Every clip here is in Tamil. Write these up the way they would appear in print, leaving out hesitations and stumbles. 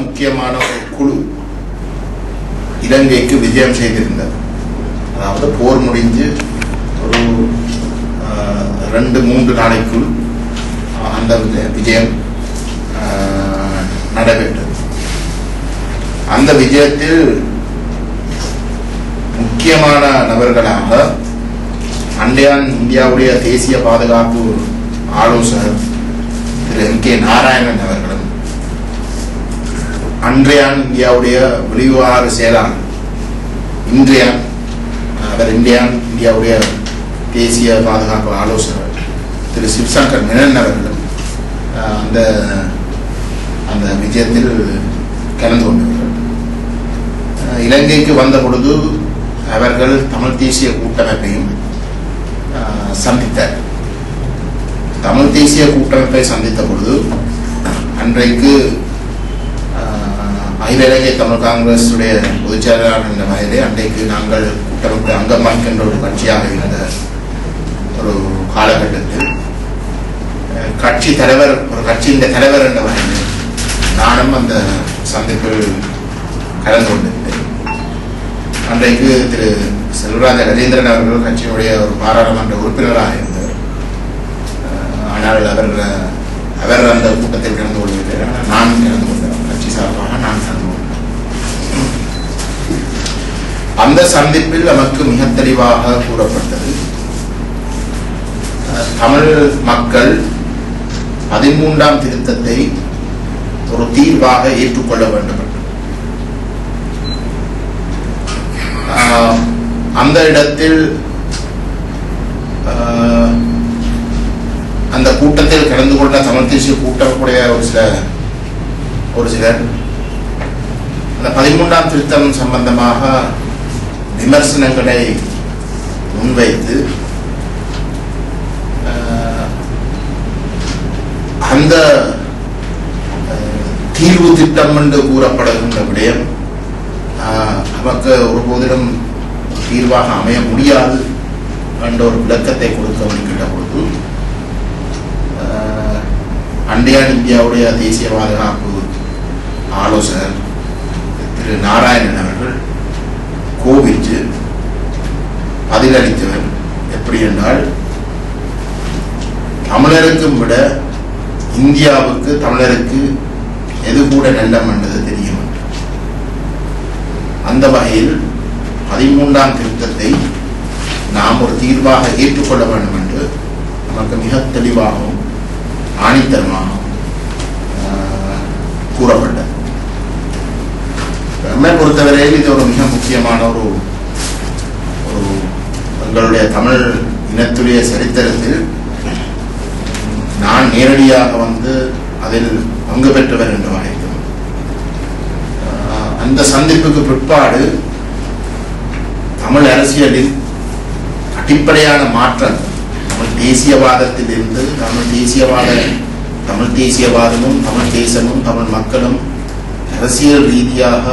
முக்கியமான ஒரு குழு இலங்கைக்கு விஜயம் செய்திருந்தது. அதாவது போர் முடிஞ்சு ஒரு 2-3 நாளைக்குள் அந்த விஜயம் நடைபெற்றது. அந்த விஜயத்தில் முக்கியமான நபர்களாக அண்டையான் இந்தியாவுடைய தேசிய பாதுகாப்பு ஆலோசகர் திரு M.K. நாராயணன் அவர்களும், அன்றையான் இந்தியாவுடைய வெளிவிவகார செயலாளர் இந்தியாவுடைய தேசிய பாதுகாப்பு ஆலோசகர் திரு சிவசங்கர் மேனன் அவர்களும் அந்த விஜயத்தில் கலந்து கொண்டார்கள். இலங்கைக்கு வந்த பொழுது அவர்கள் தமிழ் தேசிய கூட்டமைப்பையும் சந்தித்தார். தமிழ் தேசிய கூட்டமைப்பை சந்தித்த பொழுது அன்றைக்கு அகில இலங்கை தமிழ் காங்கிரஸ் பொதுச் செயலாளர் என்ற வகையிலே அன்றைக்கு நாங்கள் கூட்டமைப்பு அங்கமாக்கின்ற ஒரு கட்சியாக இருந்த ஒரு காலகட்டத்தில் கட்சியின் தலைவர் என்ற வகையில் நானும் அந்த சந்திப்பில் கலந்து கொண்டிருந்தேன். அன்றைக்கு திரு செல்வராஜ கஜேந்திரன் அவர்கள் கட்சியினுடைய ஒரு பாராளுமன்ற உறுப்பினராக இருந்தார். ஆனால் அவர் அந்த கூட்டத்தில் கலந்து கொள்கிறார். நான் கலந்து கொண்டேன், கட்சி சார்பாக நான் கலந்து கொண்டேன். அந்த சந்திப்பில் நமக்கு மிக தெளிவாக கூறப்பட்டது, தமிழ் மக்கள் 13ஆம் திருத்தத்தை ஒரு தீர்வாக ஏற்றுக்கொள்ள வேண்டும். அந்த இடத்தில் அந்த கூட்டத்தில் கலந்து கொண்ட தமிழ் தேசிய கூட்டக்கூடிய ஒரு சிலர் அந்த 13ஆம் திருத்தம் சம்பந்தமாக விமர்சனங்களை முன்வைத்து அந்த தீர்வு திட்டம் என்று கூறப்படுகின்ற விடயம் நமக்கு ஒருபோதிலும் தீர்வாக அமைய முடியாது என்ற ஒரு விளக்கத்தை கொடுக்க வருகின்ற பொழுது அண்டையான் இந்தியாவுடைய தேசிய பாதுகாப்பு ஆலோசகர் திரு நாராயணன் அவர்கள் கோவிச்சு பதிலளித்தவர் எப்படி என்றால், தமிழருக்கும் விட இந்தியாவுக்கு தமிழருக்கு எது கூட நல்லம் என்றது தெரியும். அந்த வகையில் 13ஆம் திருத்தத்தை நாம் ஒரு தீர்வாக ஏற்றுக்கொள்ள வேண்டும் என்று நமக்கு மிக தெளிவாகவும் ஆணித்தரமாகவும் கூறப்பட்டது. நம்மை பொறுத்தவரையில் இது ஒரு மிக முக்கியமான ஒரு எங்களுடைய தமிழ் இனத்துடைய சரித்திரத்தில் நான் நேரடியாக அதில் பங்கு பெற்றவர் என்று வகையில் அந்த சந்திப்புக்கு பிற்பாடு தமிழ் அரசியலில் அடிப்படையான மாற்றம், தமிழ் தேசியவாதத்திலிருந்து தமிழ் தேசியவாதமும் தமிழ் தேசமும் தமிழ் மக்களும் அரசியல் ரீதியாக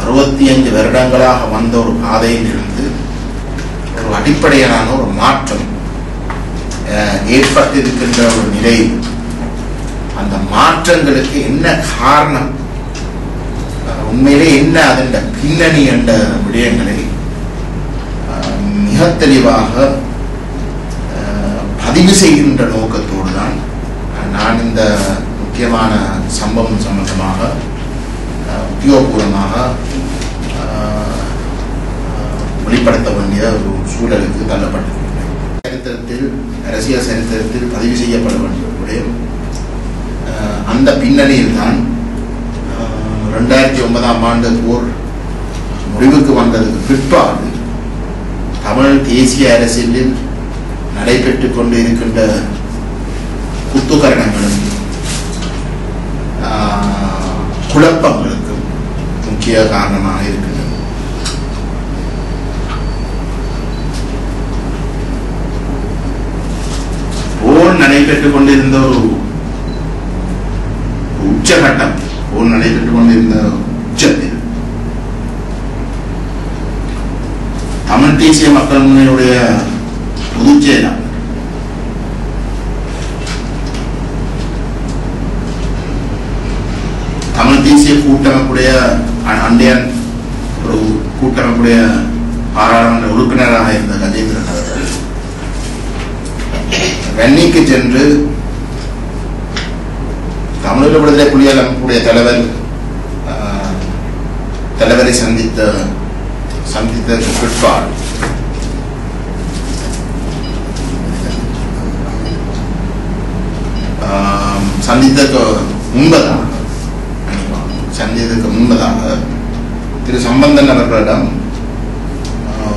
65 வருடங்களாக வந்த ஒரு பாதையில் இருந்து ஒரு அடிப்படையான ஒரு மாற்றம் ஏற்பட்டிருக்கின்ற ஒரு நிலை. அந்த மாற்றங்களுக்கு என்ன காரணம், உண்மையிலே என்ன அதன் பின்னணி என்ற விடயங்களை மிக தெளிவாக பதிவு செய்கின்ற நோக்கத்தோடு தான் நான் இந்த முக்கியமான சம்பவம் சம்பந்தமாக உத்தியோகபூர்வமாக வெளிப்படுத்த வேண்டிய ஒரு சூழலுக்கு தள்ளப்பட்டிருக்கிறேன். அரசியல் சரித்திரத்தில் பதிவு செய்யப்பட வேண்டிய விடயம் அந்த பின்னணியில் தான் 2009ஆம் ஆண்டு போர் முடிவுக்கு வந்ததுக்கு பிற்பாடு தமிழ் தேசிய அரசியலில் நடைபெற்றுக் கொண்டு இருக்கின்ற குத்துக்கரணங்களும் குழப்பங்களுக்கும் முக்கிய காரணமாக இருக்கின்றது. போர் நடைபெற்றுக் கொண்டிருந்த ஒரு உச்சகட்டம், போர் நடைபெற்றுக் கொண்டிருந்த உச்சத்தில் தமிழ் தேசிய மக்கள் முன்னணியுடைய பொதுச் செயலாளர் தமிழ் தேசிய கூட்டமைப்புடைய அண்டையன் ஒரு கூட்டமைப்புடைய பாராளுமன்ற உறுப்பினராக இருந்த கஜேந்திரன் அவர்கள் வன்னிக்கு சென்று தமிழீழ விடுதலை புலிகள் அமைப்புடைய தலைவரை சந்தித்த பிற்பாடு சந்தித்ததற்கு முன்பதாக திரு சம்பந்தன் அவர்களிடம்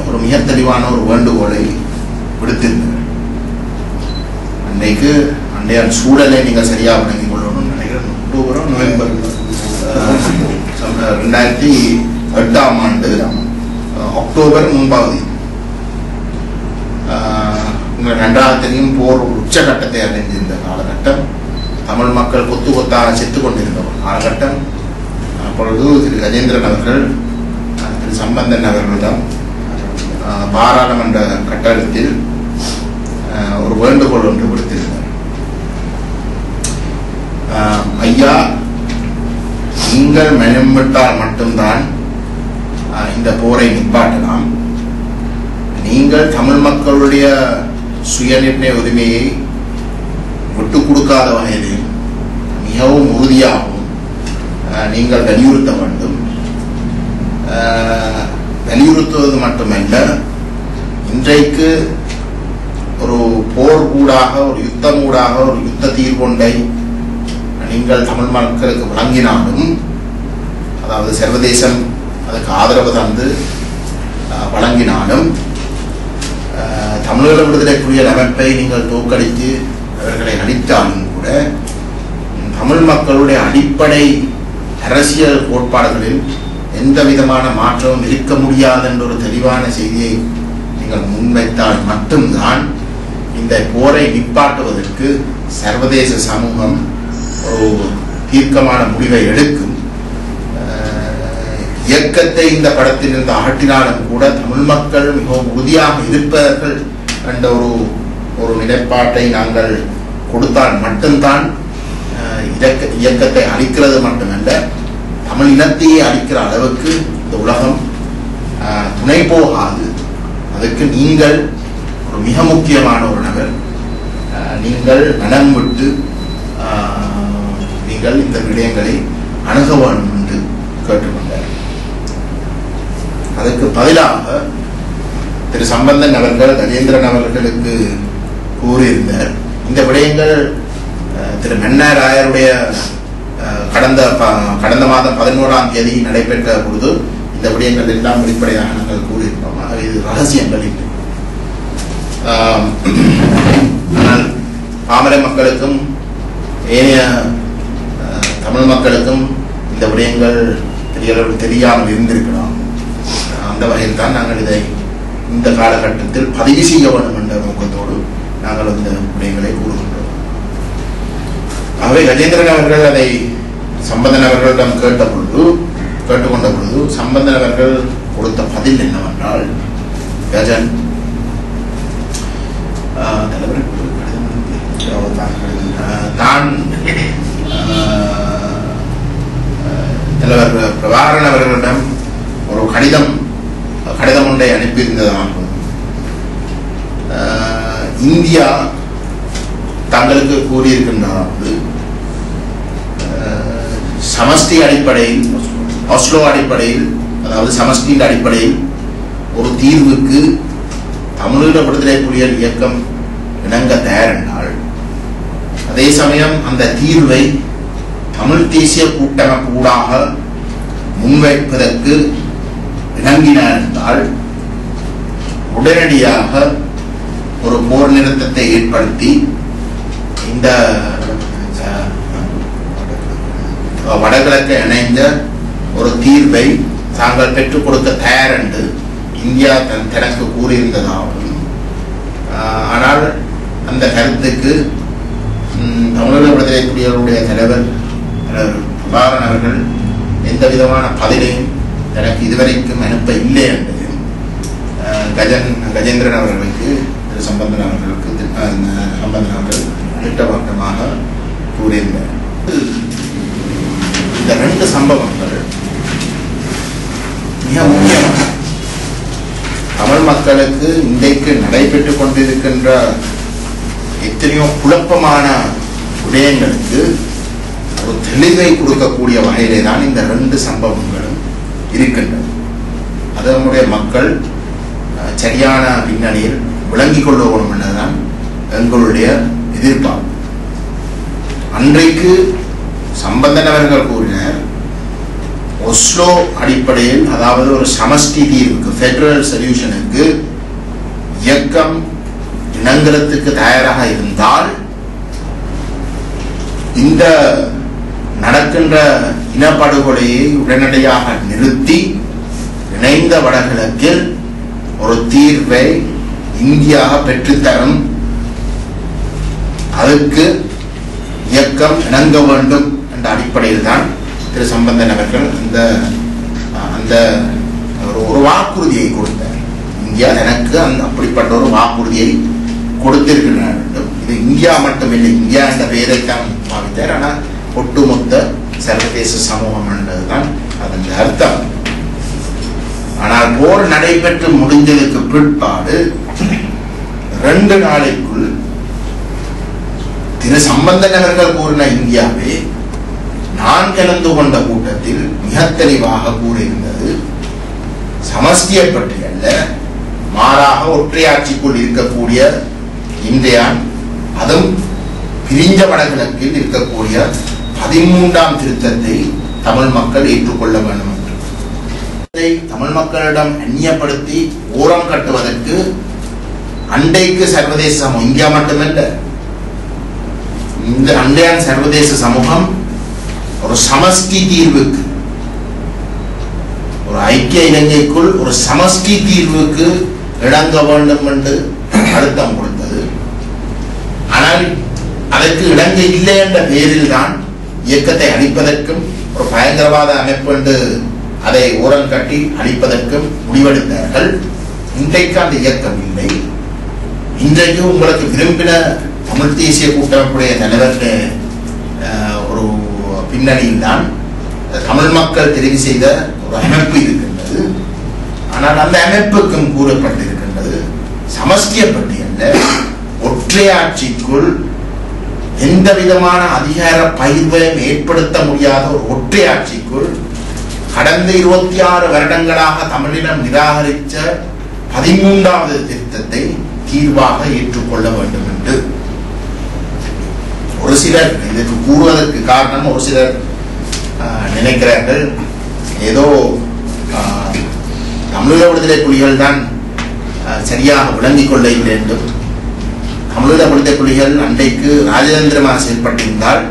ஒரு மிக தெளிவான ஒரு வேண்டுகோளை விடுத்திருந்தார். அன்றைக்கு அன்றைய சூழலை நீங்கள் சரியாக விளங்கிக் கொள்ளணும்னு நினைக்கிறேன். நவம்பர் 2008 அக்டோபர் முன்பாவதி ரெண்டாயிரத்திலையும் போர் உச்சகட்டத்தை அடைந்திருந்த காலகட்டம். தமிழ் மக்கள் கொத்து கொத்தாக செத்துக் கொண்டிருந்த ஒரு காலகட்டம். அப்பொழுது திரு கஜேந்திரன் அவர்கள் திரு சம்பந்தன் அவர்களிடம் பாராளுமன்ற கட்டடத்தில் ஒரு வேண்டுகோள் ஒன்று விடுத்திருந்தார். ஐயா, நீங்கள் மனமிட்டால் மட்டும்தான் இந்த போரை நிப்பாட்டலாம். நீங்கள் தமிழ் மக்களுடைய சுயநிர்ணய உரிமையை விட்டுக் கொடுக்காத வகையில் மிகவும் உறுதியாகவும் நீங்கள் வலியுறுத்த வேண்டும். வலியுறுத்துவது மட்டுமல்ல, இன்றைக்கு ஒரு போர் ஊடாக ஒரு யுத்தம் ஊடாக ஒரு யுத்த தீர்வொன்றை நீங்கள் தமிழ் மக்களுக்கு வழங்கினாலும், அதாவது சர்வதேசம் அதுக்கு ஆதரவு தந்து வழங்கினாலும், தமிழீழ விடுதலை புலிகள் அமைப்பை நீங்கள் தோற்கடித்து அவர்களை அழித்தாலும் கூட தமிழ் மக்களுடைய அடிப்படை அரசியல் கோட்பாடுகளில் எந்த விதமான மாற்றமும் இருக்க முடியாது என்ற ஒரு தெளிவான செய்தியை நீங்கள் முன்வைத்தால் மட்டும்தான் இந்த போரை நிப்பாட்டுவதற்கு சர்வதேச சமூகம் ஒரு தீர்க்கமான முடிவை எடுக்கும். இயக்கத்தை இந்த படத்தில் இருந்து அகற்றினாலும் கூட தமிழ் மக்கள் மிகவும் உறுதியாக இருப்பார்கள் என்ற ஒரு நிலைப்பாட்டை நாங்கள் கொடுத்தால் மட்டும்தான் இயக்கத்தை அழிக்கிறது மட்டுமல்ல, தமிழ் இனத்தையே அழிக்கிற அளவுக்கு இந்த உலகம் துணை போகாது. அதுக்கு நீங்கள் ஒரு மிக முக்கியமான ஒரு நபர். நீங்கள் மனம் விட்டு நீங்கள் இந்த விடயங்களை அணுக வேண்டும் என்று கேட்டுக்கொண்டார். அதற்கு பதிலாக திரு சம்பந்தன் அவர்கள் கஜேந்திரன் அவர்களுக்கு கூறியிருந்தார். இந்த விடயங்கள் திரு மன்னாராயருடைய கடந்த மாதம் 11ஆம் தேதி நடைபெற்ற பொழுது இந்த விடயங்கள் எல்லாம் வெளிப்படையாக நாங்கள் கூறியிருந்தோம். இது ரகசியங்கள் இல்லை. ஆனால் பாமர மக்களுக்கும் ஏனைய தமிழ் மக்களுக்கும் இந்த விடயங்கள் தெரியாமல் இருந்திருக்கலாம். அந்த வகையில் தான் நாங்கள் இதை இந்த காலகட்டத்தில் பதிவு செய்ய வேண்டும் என்ற நோக்கத்தோடு நாங்கள் இந்த விடயங்களை கூறுகின்றோம். ஆகவே கஜேந்திரன் அவர்கள் அதை சம்பந்தன் அவர்களிடம் கேட்டுக்கொண்ட பொழுது சம்பந்தன் அவர்கள் கொடுத்த பதில் என்னவென்றால், கஜன் தான் தலைவர் பிரபாகரன் அவர்களிடம் ஒரு கடிதம் ஒன்றை அனுப்பியிருந்ததாகும். இந்தியா தங்களுக்கு கூறியிருக்கின்றது, சமஷ்டி அடிப்படையில், ஆஸ்லோ அடிப்படையில், அதாவது சமஷ்டியின் அடிப்படையில் ஒரு தீர்வுக்கு தமிழீழ விடுதலை புலிகள் இயக்கம் இணங்க தயார் என்றால், அதே சமயம் அந்த தீர்வை தமிழ் தேசிய கூட்டமைப்பு ஊடாக முன்வைப்பதற்கு இணங்கினார் என்றால், உடனடியாக ஒரு போர் நிறுத்தத்தை ஏற்படுத்தி இந்த வடகிழக்கு இணைந்த ஒரு தீர்வை தாங்கள் பெற்றுக் கொடுக்க தயார் என்று இந்தியா தனக்கு கூறியிருந்ததாகவும், ஆனால் அந்த கருத்துக்கு தமிழக விடுதலை புலிகளுடைய தலைவர் பிரபாகரன் அவர்கள் எந்த விதமான பதிலையும் எனக்கு இதுவரைக்கும் அனுப்ப இல்லை என்பது கஜேந்திரன் அவர்களுக்கு சம்பந்தன் அவர்களுக்கு திட்டவட்டமாக கூறியிருந்தார். இந்த ரெண்டு சம்பவங்கள் மிக முக்கியமான தமிழ் மக்களுக்கு இன்றைக்கு நடைபெற்றுக் கொண்டிருக்கின்ற எத்தனையோ குழப்பமான விடயங்களுக்கு ஒரு தெளிவை கொடுக்கக்கூடிய வகையிலே தான் இந்த ரெண்டு சம்பவங்களும் இருக்கின்றன. அது நம்முடைய மக்கள் சரியான பின்னணியில் விளங்கிக் கொள்ள வேண்டும் என்பதுதான் எங்களுடைய எதிர்பார்ப்பு. அன்றைக்கு சம்பந்தனவர்கள் கூறினர், ஒஸ்லோ அடிப்படையில், அதாவது ஒரு சமஷ்டி தீர்வுக்கு, பெடரல் சொல்யூஷனுக்கு இயக்கம் இணங்குறதுக்கு தயாராக இருந்தால் இந்த நடக்கின்ற இனப்படுகொலையை உடனடியாக நிறுத்தி இணைந்த வடகிழக்கில் ஒரு தீர்வை இந்தியா பெற்றுத்தரும், அதுக்கு இயக்கம் இணங்க வேண்டும் என்ற அடிப்படையில் தான் திரு சம்பந்தன் அவர்கள் அந்த ஒரு வாக்குறுதியை கொடுத்தார். இந்தியா எனக்கு அப்படிப்பட்ட ஒரு வாக்குறுதியை கொடுத்திருக்கிறார். இது இந்தியா மட்டுமில்லை, இந்தியா என்ற பெயரை தான் பாவித்தார். ஆனால் ஒட்டுமொத்த சர்வதேச சமூகம் என்பதுதான் அதன் அர்த்தம். ஆனால் போர் நடைபெற்று முடிஞ்சதுக்கு பிற்பாடு 2 நாளைக்குள் திரு சம்பந்தன் அவர்கள் கூறின இந்தியாவே நான் கலந்து கொண்ட கூட்டத்தில் மிக தெளிவாக கூறியிருந்தது, சமஷ்டியை பற்றி அல்ல, மாறாக ஒற்றையாட்சிக்குள் இருக்கக்கூடிய இந்தியான், அதுவும் பிரிஞ்ச வடகிழக்கில் இருக்கக்கூடிய 13ஆம் திருத்தத்தை தமிழ் மக்கள் ஏற்றுக்கொள்ள வேண்டும் என்று தமிழ் மக்களிடம் அந்நியப்படுத்தி ஓரம் கட்டுவதற்கு அண்டைக்கு சர்வதேச சமூகம், இந்தியா மட்டுமல்ல, இந்த அண்டையான் சர்வதேச சமூகம் ஒரு சமஷ்டி தீர்வுக்கு, ஒரு ஐக்கிய இலங்கைக்குள் ஒரு சமஷ்டி தீர்வுக்கு இணங்க வேண்டும் என்று அழுத்தம் கொடுத்தது. ஆனால் அதற்கு இணங்க இல்லை என்ற பெயரில் தான் இயக்கத்தை அழிப்பதற்கும் ஒரு பயங்கரவாத அமைப்பு என்று அதை ஓரம் கட்டி அழிப்பதற்கும் முடிவெடுத்தார்கள். இன்றைக்கு அந்த இயக்கம் இல்லை. இன்றைக்கு உங்களுக்கு விரும்பின தமிழ் தேசிய கூட்டமைப்புடைய தலைவர்கள் ஒரு பின்னணியில் தான் தமிழ் மக்கள் தெரிவு செய்த ஒரு அமைப்பு இருக்கின்றது. ஆனால் அந்த அமைப்புக்கும் கூறப்பட்டிருக்கின்றது, சமஷ்டியை பற்றி அல்ல, ஒற்றையாட்சிக்குள் எந்த விதமான அதிகார பகிர்வையும் ஏற்படுத்த முடியாத ஒரு ஒற்றையாட்சிக்குள் கடந்த 26 வருடங்களாக தமிழினம் நிராகரித்த 13வது திருத்தத்தை தீர்வாக ஏற்றுக்கொள்ள வேண்டும் என்று ஒரு சிலர், இதற்கு கூறுவதற்கு காரணம் ஒரு சிலர் நினைக்கிறார்கள், ஏதோ தமிழீழ விடுதலை புலிகள் தான் சரியாக விளங்கிக் கொள்ள இல்லை என்றும், தமிழீழ விடுதலை புலிகள் அன்றைக்கு ராஜதந்திரமாக செயல்பட்டிருந்தால்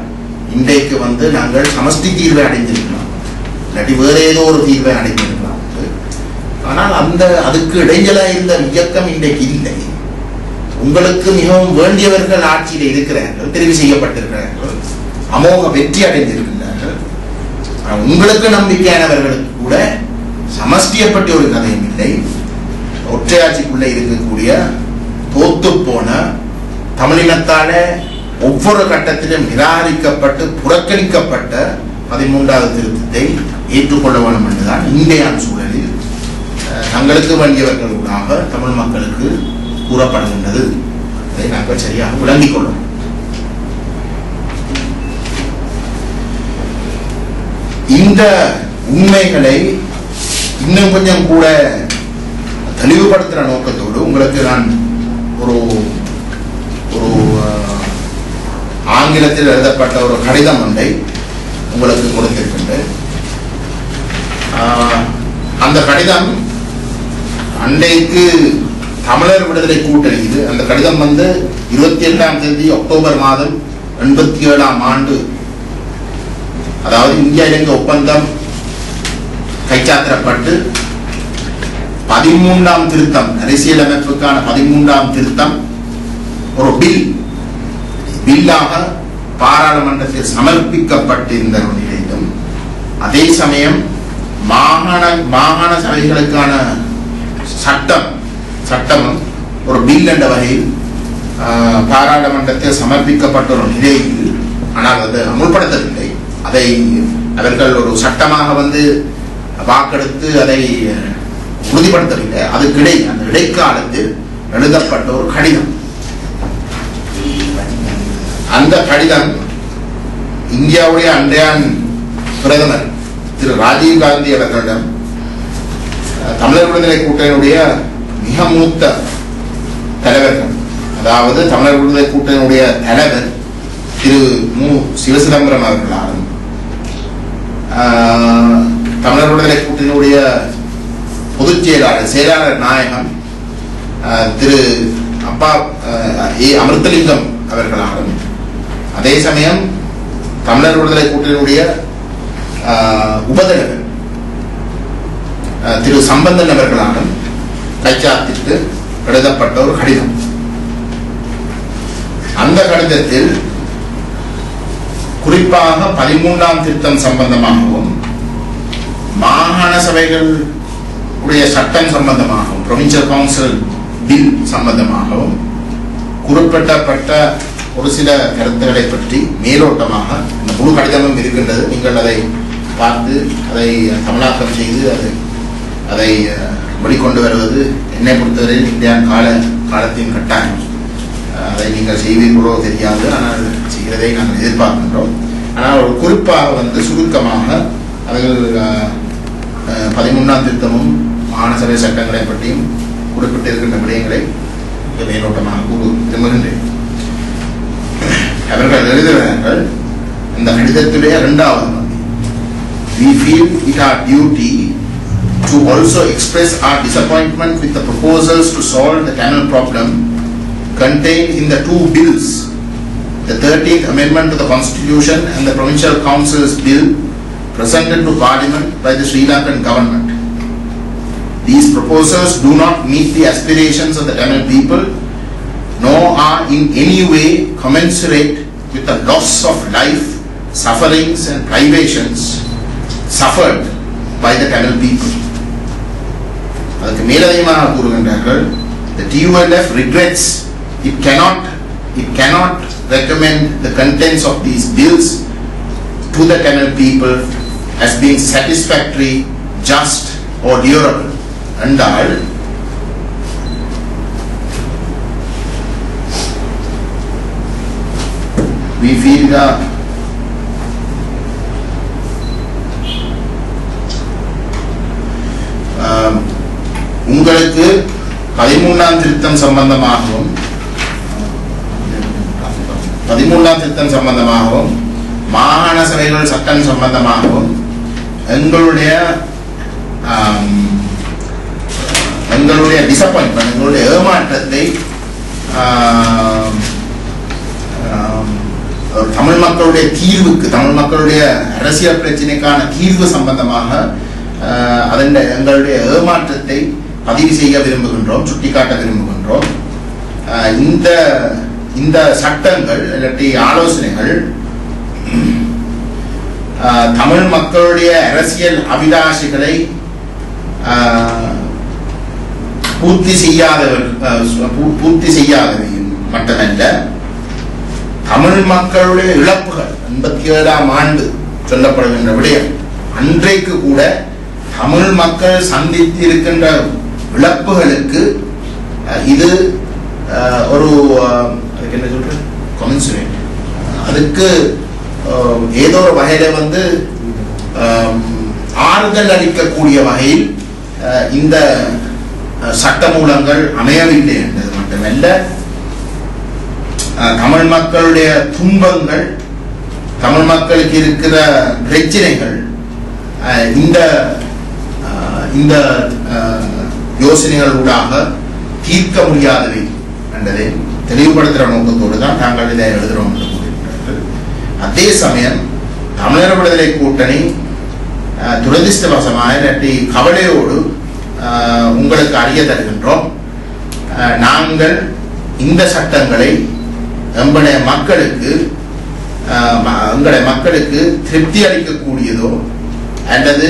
இன்றைக்கு நாங்கள் சமஷ்டி தீர்வை அடைந்திருக்கலாம், இல்லாட்டி வேற ஏதோ ஒரு தீர்வை அடைந்திருக்கலாம். ஆனால் அதுக்கு இடைஞ்சலாக இருந்த இயக்கம் இன்றைக்கு இல்லை. உங்களுக்கு மிகவும் வேண்டியவர்கள் ஆட்சியில் இருக்கிறார்கள், தெரிவு செய்யப்பட்டிருக்கிறார்கள், அமோக வெற்றி அடைந்திருக்கிறார்கள். உங்களுக்கு நம்பிக்கையானவர்களுக்கு கூட சமஷ்டியை பற்றி ஒரு கதையும் இல்லை. ஒற்றையாட்சிக்குள்ளே இருக்கக்கூடிய தோத்து போன தமிழினத்தால ஒவ்வொரு கட்டத்திலும் நிராகரிக்கப்பட்டு புறக்கணிக்கப்பட்ட 13வது திருத்தத்தை ஏற்றுக்கொள்ள வேண்டும் என்றுதான் இன்றைய சூழலில் தங்களுக்கு வேண்டியவர்களாக தமிழ் மக்களுக்கு கூறப்படுகின்றது. அதை நாங்கள் சரியாக விளங்கிக் கொள்ளும். இந்த உண்மைகளை இன்னும் கொஞ்சம் கூட தெளிவுபடுத்துகிற நோக்கத்தோடு உங்களுக்கு நான் ஒரு ஆங்கிலத்தில் எழுதப்பட்ட ஒரு கடிதம் ஒன்றை உங்களுக்கு கொடுத்திருக்கின்றேன். அந்த கடிதம் அன்றைக்கு தமிழர் விடுதலை கூட்டணி, இது அந்த கடிதம் 28ஆம் தேதி அக்டோபர் மாதம் 87ஆம் ஆண்டு, அதாவது இந்தியா இலங்கை ஒப்பந்தம் கைச்சாத்திரப்பட்டு 13ஆம் திருத்தம், அரசியலமைப்புக்கான 13ஆம் திருத்தம் ஒரு பில்லாக பாராளுமன்றத்தில் சமர்ப்பிக்கப்பட்டிருந்த நிலையிலும், அதே சமயம் மாகாண சபைகளுக்கான சட்டமும் ஒரு பில் என்ற வகையில் பாராளுமன்றத்தில் சமர்ப்பிக்கப்பட்ட ஒரு நிலையில், ஆனால் அது அமுல்படுத்தவில்லை. அதை அவர்கள் ஒரு சட்டமாக வந்து வாக்கெடுத்து அதை உறுதிப்படுத்தவில்லை. அதுக்கிடை அந்த இடைக்காலத்தில் எழுதப்பட்ட ஒரு கடிதம். அந்த கடிதம் இந்தியாவுடைய அன்றைய பிரதமர் திரு ராஜீவ் காந்தி அவர்களிடம் தமிழர் விடுதலை கூட்டணியுடைய மிக மூத்த தலைவர்கள், அதாவது தமிழர் விடுதலை கூட்டணியுடைய தலைவர் திரு மு. சிவசிதம்பரம் அவர்களாலும் தமிழர் விடுதலை கூட்டணியுடைய பொதுச் செயலாளர் நாயகம் திரு அப்பா அமிர்தலிங்கம் அவர்களாலும், அதே சமயம் தமிழர் விடுதலை கூட்டணியுடைய உபதலைவர் திரு சம்பந்தன் அவர்களாலும் கைச்சாத்திற்கு எழுதப்பட்ட ஒரு கடிதம். அந்த கடிதத்தில் குறிப்பாக 13ஆம் திருத்தம் சம்பந்தமாகவும் மாகாண சபைகள் உடைய சட்டம் சம்பந்தமாகவும் ப்ரொவின்சியல் கவுன்சில் பில் சம்பந்தமாகவும் குறிப்பிடப்பட்ட ஒரு சில கருத்துக்களை பற்றி மேலோட்டமாக இந்த முழு கடிதமும் இருக்கின்றது. நீங்கள் அதை பார்த்து அதை தமிழாக்கம் செய்து அதை வெளிக்கொண்டு வருவது என்னை பொறுத்தவரையில் இந்தியா காலத்தின் கட்டாயம். அதை நீங்கள் செய்வீர்களோ தெரியாது, ஆனால் செய்கிறதை நாங்கள் எதிர்பார்க்கின்றோம். ஆனால் ஒரு குறிப்பாக வந்து சுருக்கமாக அவர்கள் 13ஆம் திருத்தமும் மாகாண சபை சட்டங்களை பற்றியும் குறிப்பிட்டிருக்கின்ற விடயங்களை மேலோட்டமாக விரும்புகின்றேன். அவர்கள் எழுதுகிறார்கள் இந்த கடிதத்திலே 2வது பகுதி, we feel it our duty to also express our disappointment with the proposals to solve the Tamil problem contained in the 2 bills, the 13th amendment to the constitution and the provincial council's bill presented to parliament by the Sri Lankan government. These proposals do not meet the aspirations of the Tamil people, nor are in any way commensurate with the loss of life, sufferings and privations suffered by the Tamil people. அதற்கு மேலதிகமாக கூறுகின்றார்கள், the TULF regrets it cannot recommend the contents of these bills to the Tamil people as being satisfactory, just or durable. என்றால் we feel உங்களுக்கு 13ஆம் திருத்தம் சம்பந்தமாகவும் மாகாண சபைகள் சட்டம் சம்பந்தமாகவும் எங்களுடைய டிசப்பாயின்ட்மெண்ட், எங்களுடைய ஏமாற்றத்தை தமிழ் மக்களுடைய தீர்வுக்கு, தமிழ் மக்களுடைய அரசியல் பிரச்சனைக்கான தீர்வு சம்பந்தமாக எங்களுடைய ஏமாற்றத்தை பதிவு செய்ய விரும்புகின்றோம், சுட்டிக்காட்ட விரும்புகின்றோம். இந்த சட்டங்கள் இல்லாட்டி ஆலோசனைகள் தமிழ் மக்களுடைய அரசியல் அபிலாஷைகளை பூர்த்தி செய்யாதவையும் மட்டுமல்ல, தமிழ் மக்களுடைய இழப்புகள் 87ஆம் ஆண்டு சொல்லப்படுகின்ற விடயம், அன்றைக்கு கூட தமிழ் மக்கள் சந்தித்திருக்கின்ற இழப்புகளுக்கு இது ஒரு என்ன சொல்ற கமென்சுரேட், அதுக்கு ஏதோ ஒரு வகையில வந்து ஆறுதல் அளிக்கக்கூடிய வகையில் இந்த சட்டமூலங்கள் அமையவில்லை என்பது மட்டுமல்ல, தமிழ் மக்களுடைய துன்பங்கள், தமிழ் மக்களுக்கு இருக்கிற பிரச்சனைகள் இந்த யோசனைகளூடாக தீர்க்க முடியாதவை என்பதை தெளிவுபடுத்துகிற நோக்கத்தோடு தான் நாங்கள் இதை எழுதுகிறோம் என்று கூறுகிறார்கள். அதே சமயம் தமிழர் விடுதலை கூட்டணி துரதிர்ஷ்டவசமாக இல்லாட்டி கவலையோடு உங்களுக்கு அறிய தருகின்றோம், நாங்கள் இந்த சட்டங்களை எங்களுடைய மக்களுக்கு திருப்தி அளிக்கக்கூடியதோ அல்லது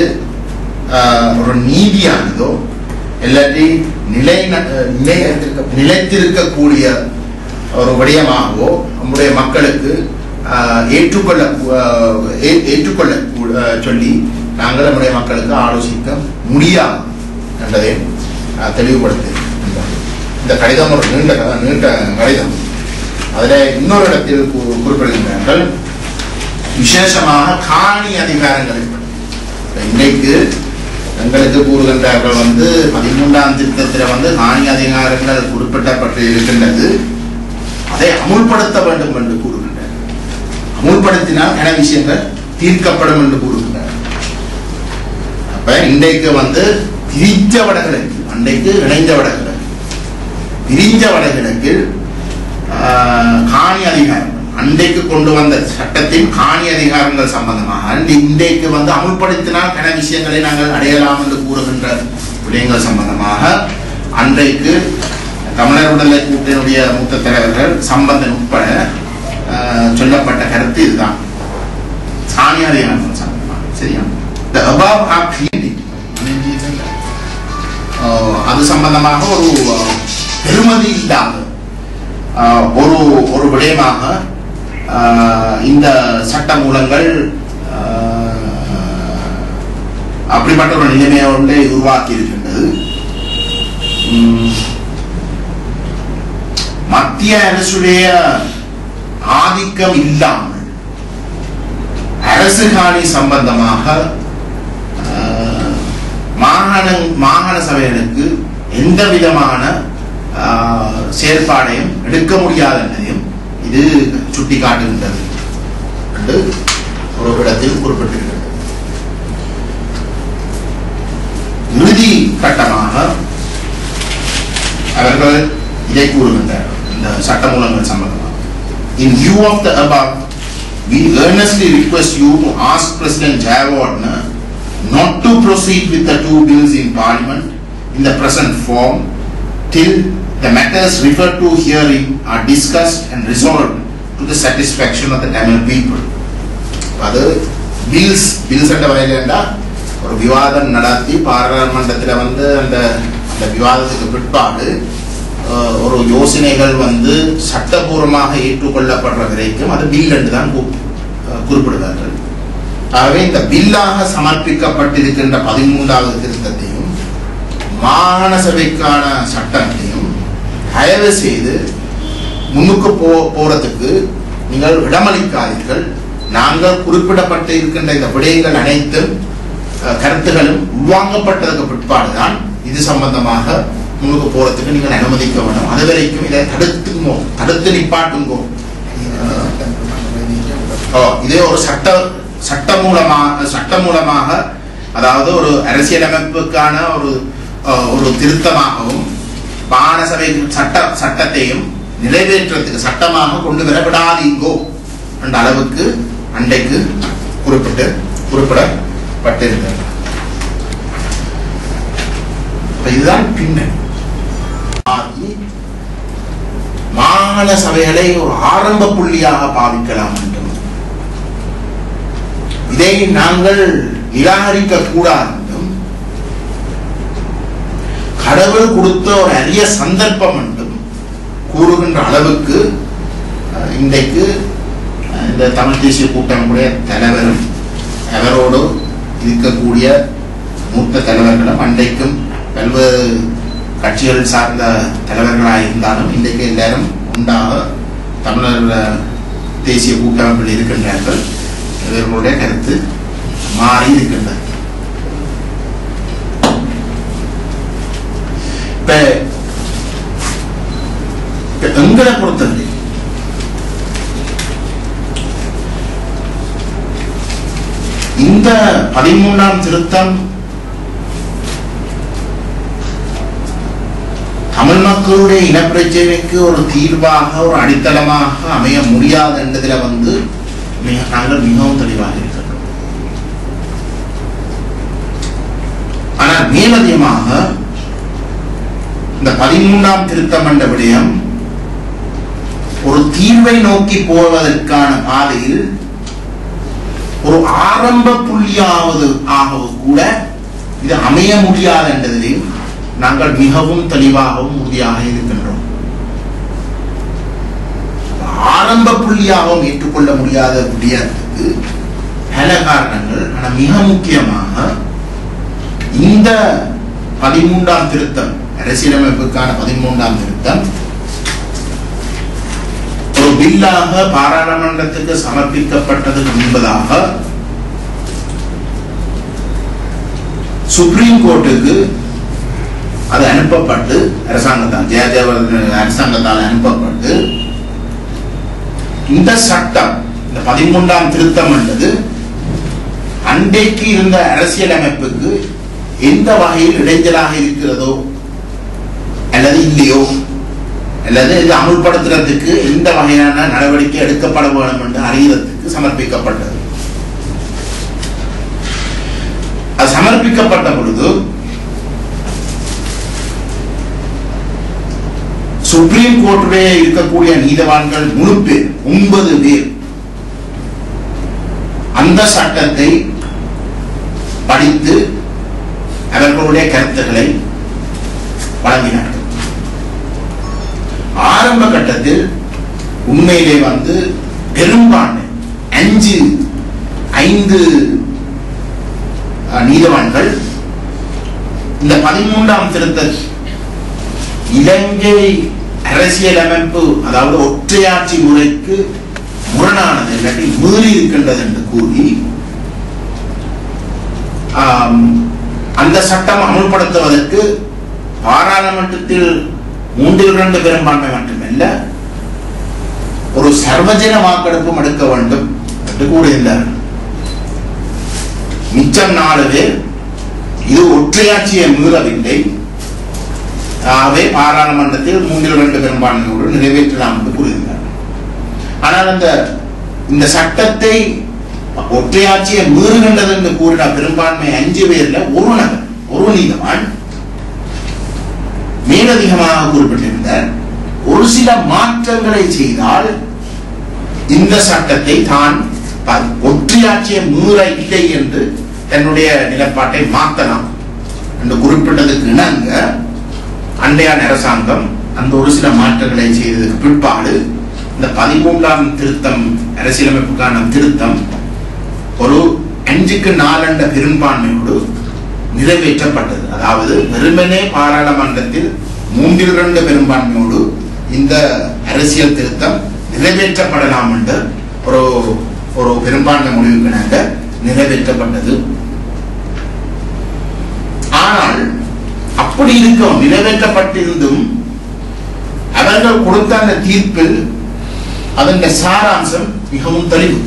ஒரு நீதியானதோ இல்லாட்டி நிலைத்திருக்கக்கூடிய ஒரு விடயமாகவோ நம்முடைய மக்களுக்கு ஏற்றுக்கொள்ளக்கூடிய சொல்லி நாங்கள் நம்முடைய மக்களுக்கு ஆலோசிக்க முடியாது என்பதை தெளிவுபடுத்து. இந்த கடிதம் ஒரு நீண்ட கடிதம். அதில் இன்னொரு இடத்தில் குறிப்பிடுகின்றார்கள், விசேஷமாக காணி அதிகாரங்களை இன்றைக்கு எங்களுக்கு கூறுகின்றார்கள் 13ஆம் திருத்தத்தில் காணி அதிகாரங்கள் குறிப்பிடப்பட்டு இருக்கின்றது, அதை அமுல்படுத்த வேண்டும் என்று கூறுகின்றார். அமுல்படுத்தினால் என விஷயங்கள் தீர்க்கப்படும் என்று கூறுகின்றார். அப்ப இன்றைக்கு பிரிஞ்ச வடகிழக்கு, அன்றைக்கு இணைந்த வடகிழக்கு, பிரிஞ்ச வடகிழக்கில் காணி அதிகாரங்கள் அன்றைக்கு கொண்டு வந்த சட்டத்தின் காணி அதிகாரங்கள் சம்பந்தமாக இன்றைக்கு அமுல்படுத்தினால் கன விஷயங்களை நாங்கள் அடையலாம் என்று கூறுகின்ற விடயங்கள் சம்பந்தமாக அன்றைக்கு தமிழர் விடுதலை கூட்டணியுடைய மூத்த தலைவர்கள் சம்பந்தன் உட்பட சொல்லப்பட்ட கருத்து இதுதான். காணி அதிகாரங்கள் சம்பந்தமாக சரியா அது சம்பந்தமாக ஒரு பெருமதி இல்லாத ஒரு விடயமாக இந்த சட்ட மூலங்கள் அப்படிப்பட்ட ஒரு நிலைமையை உருவாக்கி இருக்கின்றது. மத்திய அரசுடைய ஆதிக்கம் இல்லாமல் அரசு காணி சம்பந்தமாக மாகாண சபைகளுக்கு எந்த விதமான செயற்பாடையும் எடுக்க முடியாது என்பதையும் இது சுட்டிக்காட்டுகின்றது என்று ஒரு இடத்தில் குறிப்பிட்டிருக்கிறது. இறுதி கட்டமாக அவர்கள் இதை கூறுகின்றனர் இந்த சட்டமூலங்கள் சம்பந்தமாக. In view of the above, we earnestly request you to ask President Jayawardena not to proceed with the two bills in Parliament in the present form till the matters referred to herein are discussed and resolved to the satisfaction of the Tamil people. அது bills என்ற வகையில் ஒரு விவாதம் நடத்தி பாராளுமன்றத்தில் அந்த விவாதத்துக்கு பிற்பாடு ஒரு யோசனைகள் சட்டபூர்வமாக ஏற்றுக்கொள்ளப்படுற வரைக்கும் அது பில் என்று தான் குறிப்பிடுவார்கள். ஆகவே இந்த பில்லாக சமர்ப்பிக்கப்பட்டிருக்கின்ற 13வது திருத்தத்தையும் மாகாண சபைக்கான சட்டத்தையும் தயவு செய்து முன்னுக்கு போறதுக்கு நீங்கள் இடமளிக்காதீர்கள். நாங்கள் குறிப்பிடப்பட்டு இருக்கின்ற இந்த விடயங்கள் அனைத்தும் கருத்துகளும் உள்வாங்கப்பட்டதுக்கு பிற்பாடுதான் இது சம்பந்தமாக முன்னுக்கு போறதுக்கு நீங்கள் அனுமதிக்க வேண்டும். அது வரைக்கும் இதை தடுத்து நிப்பாட்டுங்கோ. இதே ஒரு சட்ட மூலமாக அதாவது ஒரு அரசியலமைப்புக்கான ஒரு திருத்தமாகவும் மாகாண சபை சட்டத்தையும் நிறைவேற்றத்துக்கு சட்டமாக கொண்டு வர விடாதீங்கோ என்ற அளவுக்கு அன்றைக்கு குறிப்பிடப்பட்டிருக்கிறது. இதுதான் பின்னணி. மாகாண சபைகளை ஒரு ஆரம்ப புள்ளியாக பாவிக்கலாம் என்றும் இதை நாங்கள் நிராகரிக்க கூடாது என்றும் கடவுள் கொடுத்த ஒரு அரிய சந்தர்ப்பம் என்றும் கூறுகின்ற அளவுக்கு இன்றைக்கு இந்த தமிழ் தேசிய கூட்டமைப்புடைய தலைவரும் அவரோடு இருக்கக்கூடிய மூத்த தலைவர்களும் அன்றைக்கும் பல்வேறு கட்சிகள் சார்ந்த தலைவர்களாக இருந்தாலும் இன்றைக்கு எல்லாரும் உண்டாக தமிழர் தேசிய கூட்டமைப்பில் இருக்கின்றார்கள். இவர்களுடைய கருத்து மாறி இருக்கின்றது. எங்களை பொறுத்தவரை இந்த 13ஆம் திருத்தம் தமிழ் மக்களுடைய இனப்பிரச்சனைக்கு ஒரு தீர்வாக ஒரு அடித்தளமாக அமைய முடியாது என்பதில் நாங்கள் மிகவும் தெளிவாக இருக்கின்றோம். ஆனால் மேலதிகமாக இந்த 13ஆம் திருத்தம் என்ற விடயம் ஒரு தீர்வை நோக்கி போவதற்கான பாதையில் ஒரு ஆரம்ப புள்ளியாவது கூட இது அமைய முடியாது என்பதிலையும் நாங்கள் மிகவும் தெளிவாகவும் உறுதியாக இருக்கின்றோம். ஆரம்ப புள்ளியாகவும் ஏற்றுக்கொள்ள முடியாத விடயத்துக்கு பல காரணங்கள். ஆனால் மிக முக்கியமாக இந்த 13ஆம் திருத்தம், அரசியலமைப்புக்கான 13ஆம் திருத்தம் ஒரு பில்லாக பாராளுமன்றத்துக்கு சமர்ப்பிக்கப்பட்டதுக்கு முன்பதாக சுப்ரீம் கோர்ட்டுக்கு அது அனுப்பப்பட்டு அரசாங்கத்தால், ஜெயஜெயவர்தன அரசாங்கத்தால் அனுப்பப்பட்டு இந்த சட்டம், இந்த 13ஆம் திருத்தம் என்பது அன்றைக்கு இருந்த அரசியலமைப்புக்கு எந்த வகையில் இடைஞ்சலாக இருக்கிறதோ அல்லது இல்லையோ, அல்லது இது அமுல்படுத்துறதுக்கு எந்த வகையான நடவடிக்கை எடுக்கப்பட வேண்டும் என்று அறியறதுக்கு சமர்ப்பிக்கப்பட்டது. அது சமர்ப்பிக்கப்பட்ட பொழுது சுப்ரீம் கோர்ட்டிலே இருக்கக்கூடிய நீதிவான்கள் முழு பேர், 9 பேர் அந்த சட்டத்தை படித்து அவர்களுடைய கருத்துக்களை வழங்கினார்கள். ஆரம்ப கட்டத்தில் உண்மையிலே பெரும்பான்மை 5 நீதிவான்கள் இந்த 13ஆம் திருத்த இலங்கை அரசியலமைப்பு, அதாவது ஒற்றையாட்சி முறைக்கு முரணானது, இல்லாட்டி மீறி இருக்கின்றது என்று கூறி அந்த சட்டம் அமுல்படுத்துவதற்கு பாராளுமன்றத்தில் 3/2 பெரும்பான்மை மட்டுமல்ல, ஒரு சர்வஜன வாக்கெடுப்பும் எடுக்க வேண்டும் என்று கூறியிருந்தார். மிச்சம் 4 பேர் இது ஒற்றையாட்சியை மீறவில்லை, ஆகவே பாராளுமன்றத்தில் 3/2 பெரும்பான்மையோடு நிறைவேற்றலாம் என்று கூறியிருந்தார். ஆனால் இந்த சட்டத்தை ஒற்றையாட்சியை மீறுகின்றது என்று கூறின பெரும்பான்மை 5 பேர்ல ஒரு நீதிவான் மேலதிகமாக குறிப்பிட்டிருந்தார், ஒரு சில மாற்றங்களை செய்தால் இந்த சட்டத்தை தான் ஒற்றையாட்சியை மீற இல்லை என்று தன்னுடைய நிலைப்பாட்டை மாற்றலாம் என்று குறிப்பிட்டதுக்கு இணங்க அண்டையான அரசாங்கம் அந்த ஒரு சில மாற்றங்களை செய்ததுக்கு பிற்பாடு இந்த 13ஆம் திருத்தம், அரசியலமைப்புக்கான திருத்தம் ஒரு 5/4 பெரும்பான்மையோடு நிறைவேற்றப்பட்டது. அதாவது வெறுமனே பாராளுமன்றத்தில் 3/2 பெரும்பான்மையோடு இந்த அரசியல் திருத்தம் நிறைவேற்றப்படலாம் என்று ஒரு பெரும்பான்மை முடிவுக்கு நிறைவேற்றப்பட்டது. ஆனால் அப்படி இருக்கும் நிறைவேற்றப்பட்டிருந்தும் அவர்கள் கொடுத்த அந்த தீர்ப்பில் அதன் சாராம்சம் மிகவும் தெளிவு.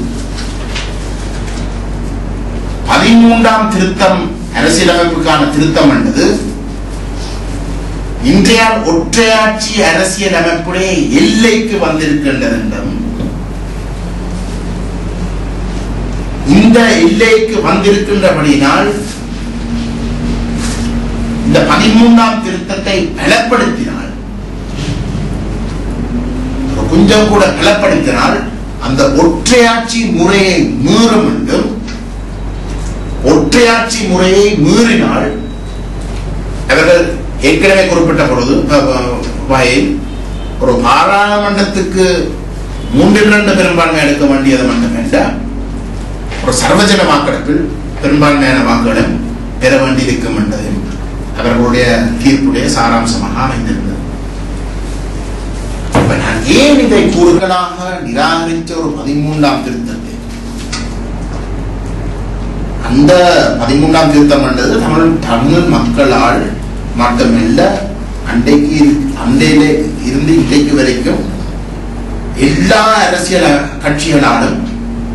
13ஆம் திருத்தம், அரசியலமைப்புக்கான திருத்தம் என்பது இன்றைய ஒற்றையாட்சி அரசியலமைப்புடைய எல்லைக்கு வந்திருக்கின்றது என்றும், இந்த எல்லைக்கு வந்திருக்கின்றபடியினால் இந்த 13ஆம் திருத்தத்தை பலப்படுத்தினால், கொஞ்சம் கூட பலப்படுத்தினால் அந்த ஒற்றையாட்சி முறையை மீறும் என்றும், ஒற்றையாட்சி முறையை மீறினால் அவர்கள் ஏற்கனவே குறிப்பிட்ட பொழுது வகையில் ஒரு பாராளுமன்றத்துக்கு 3/2 பெரும்பான்மை எடுக்க வேண்டியது மட்டுமல்ல, ஒரு சர்வஜன வாக்கெடுப்பில் பெரும்பான்மையான வாக்குகளும் பெற வேண்டியிருக்கும் என்பதையும் அவர்களுடைய தீர்ப்புடைய சாராம்சமாக அமைந்திருந்தது. நான் ஏன் இதை கூறுகளாக நிராகரித்த ஒரு 13ஆம் திருத்தத்தை, அந்த 13ஆம் திருத்தம் என்றது தமிழ் மக்களால் மட்டுமல்ல, அண்டையில இருந்து இன்றைக்கு வரைக்கும் எல்லா அரசியல் கட்சிகளாலும்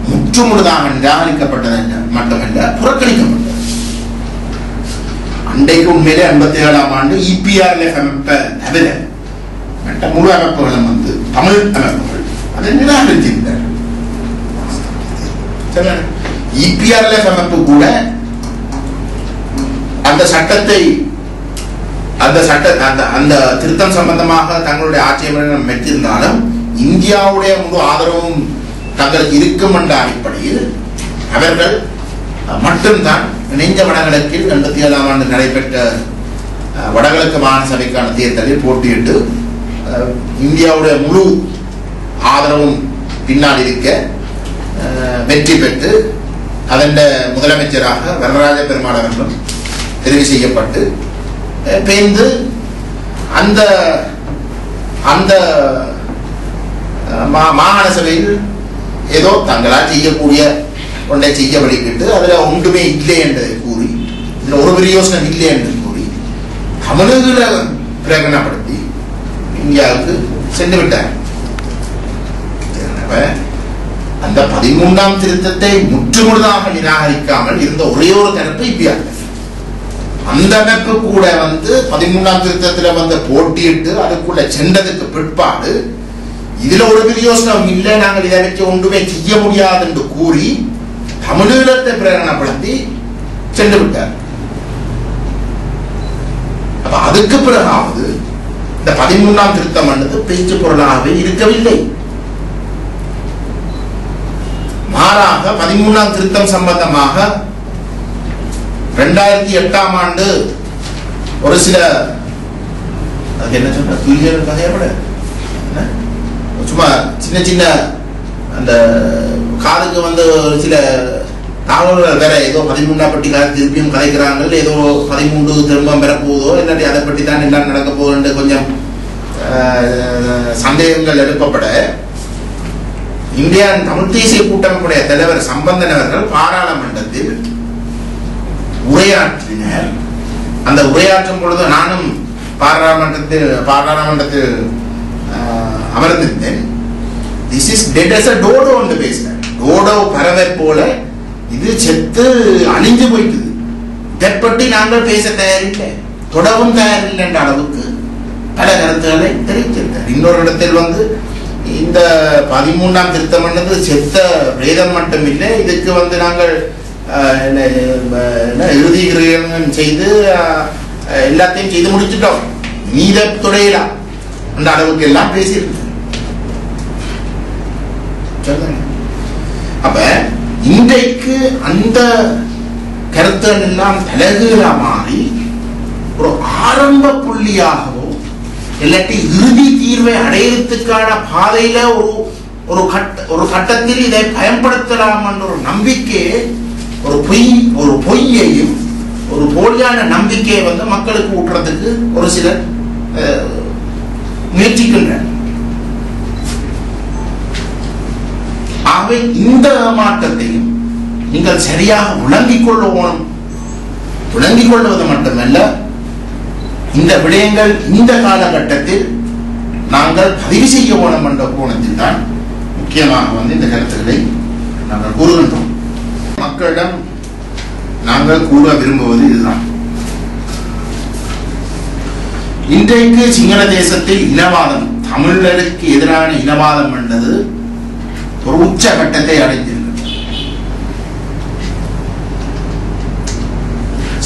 முற்றுமுழுதாக நிராகரிக்கப்பட்டது மட்டுமல்ல, புறக்கணிக்கப்பட்டது. அண்டைக்கு உண்மையிலே 87ஆம் ஆண்டு EPRLF அமைப்பை தவிர மற்ற முழு அமைப்புகளும் தமிழ் அமைப்புகள் அதை நிராகரித்திருந்தார். EPRLF அமைப்பு கூட அந்த சட்டத்தை, அந்த திருத்தம் சம்பந்தமாக தங்களுடைய ஆட்சேபனை பெற்றிருந்தாலும் இந்தியாவுடைய முழு ஆதரவும் தங்களுக்கு இருக்கும் என்ற அடிப்படையில் அவர்கள் மட்டும்தான் இணைந்த வடகிழக்கில் 87ஆம் ஆண்டு நடைபெற்ற வடகிழக்கு மாகாண சபைக்கான தேர்தலில் போட்டியிட்டு இந்தியாவுடைய முழு ஆதரவும் பின்னால் இருக்க வெற்றி பெற்று அதன் முதலமைச்சராக வரராஜ பெருமாள் அவர்களும் தெரிவு செய்யப்பட்டு பேர்ந்து அந்த அந்த மாகாண சபையில் ஏதோ தங்களால் செய்யக்கூடிய ஒன்றை செய்ய வழிகிட்டு அதில் ஒன்றுமே இல்லை என்பதை கூறி இதில் ஒரு பிரயோசனம் இல்லை என்று கூறி தமிழர்களை பிரகடனப்படுத்தி இந்தியாவுக்கு சென்று விட்டார். அந்த 13ஆம் திருத்தத்தை முற்றுமுழுதாக நிராகரிக்காமல் இருந்த ஒரே ஒரு தரப்பு இந்தியாவில் அந்த அமைப்பு கூட 13ஆம் திருத்தத்தில் போட்டியிட்டு அதுக்குள்ள சென்றதுக்கு பிற்பாடு இதுல ஒரு பிரயோசனம் இல்லை, நாங்கள் இதை வச்சு ஒன்றுமே செய்ய முடியாது என்று கூறி தமிழீழத்தை பிரகடனப்படுத்தி சென்று விட்டார். அப்ப அதுக்கு பிறகாவது இந்த 13ஆம் திருத்தம் என்பது பேச்சு பொருளாகவே இருக்கவில்லை. மாறாக 13ஆம் திருத்தம் சம்பந்தமாக 2008ஆம் ஆண்டு ஒரு சில அதுக்கு என்ன சொன்ன துல்லியல் கதையப்பட சும்மா சின்ன சின்ன அந்த காதுக்கு ஒரு சில தகவல்கள் வேற ஏதோ 13ஆம் பட்டி திருப்பியும் கதைக்கிறாங்க, ஏதோ 13 திரும்ப பெறப்போதோ இல்லாட்டி அதை பற்றி தான் என்ன நடக்க போகுது கொஞ்சம் சந்தேகங்கள் எழுப்பப்பட இந்தியா தமிழ் தேசிய கூட்டமைப்புடைய தலைவர் சம்பந்தன் அவர்கள் பாராளுமன்றத்தில் உரையாற்றினர். அந்த உரையாற்றும் பொழுது நானும் பாராளுமன்றத்தில் அமர்ந்திருந்தேன். This is dead as a dodo என்று பேசினார். டோடோ பறவை போல இது செத்து அழிஞ்சு போயிட்டு இதை பற்றி நாங்கள் பேச தயாரில்லை, தொடவும் தயாரில்லை என்ற அளவுக்கு பல கருத்துக்களை தெரிவித்திருந்தார். இன்னொரு இடத்தில் இந்த 13ஆம் திருத்தம் என்பது செத்த பிரேதம் மட்டும் இல்லை, இதுக்கு நாங்கள் இறுதி கிரகணம் செய்து எல்லாத்தையும் செய்து முடிச்சுட்டோம், மீத துறையலாம் அந்த அளவுக்கு எல்லாம் பேசியிருக்க. அப்ப இன்றைக்கு அந்த கருத்துகள் எல்லாம் தலைகீழா மாறி ஒரு ஆரம்ப புள்ளியாகவோ இல்லாட்டி இறுதி தீர்வை அடையறதுக்கான பாதையில ஒரு கட்டத்தில் இதை பயன்படுத்தலாம் என்ற ஒரு நம்பிக்கை, ஒரு பொய்யையும் ஒரு போலியான நம்பிக்கையை மக்களுக்கு ஊட்டுறதுக்கு ஒரு சிலர் முயற்சிக்கின்றனர். ஆகவே இந்த மாற்றத்தையும் நீங்கள் சரியாக விளங்கிக் கொள்வது மட்டுமல்ல, இந்த விடயங்கள் இந்த காலகட்டத்தில் நாங்கள் பதிவு செய்ய வேணும் என்ற கோணத்தில் தான் முக்கியமாக இந்த கருத்துக்களை நாங்கள் கூறுகின்றோம். மக்களிடம் நாங்கள் கூற விரும்புவது இதுதான். இன்றைக்கு சிங்கள தேசத்தில் இனவாதம், தமிழருக்கு எதிரான இனவாதம் என்பது ஒரு உச்சகட்டத்தை அடைந்திருக்கிறது.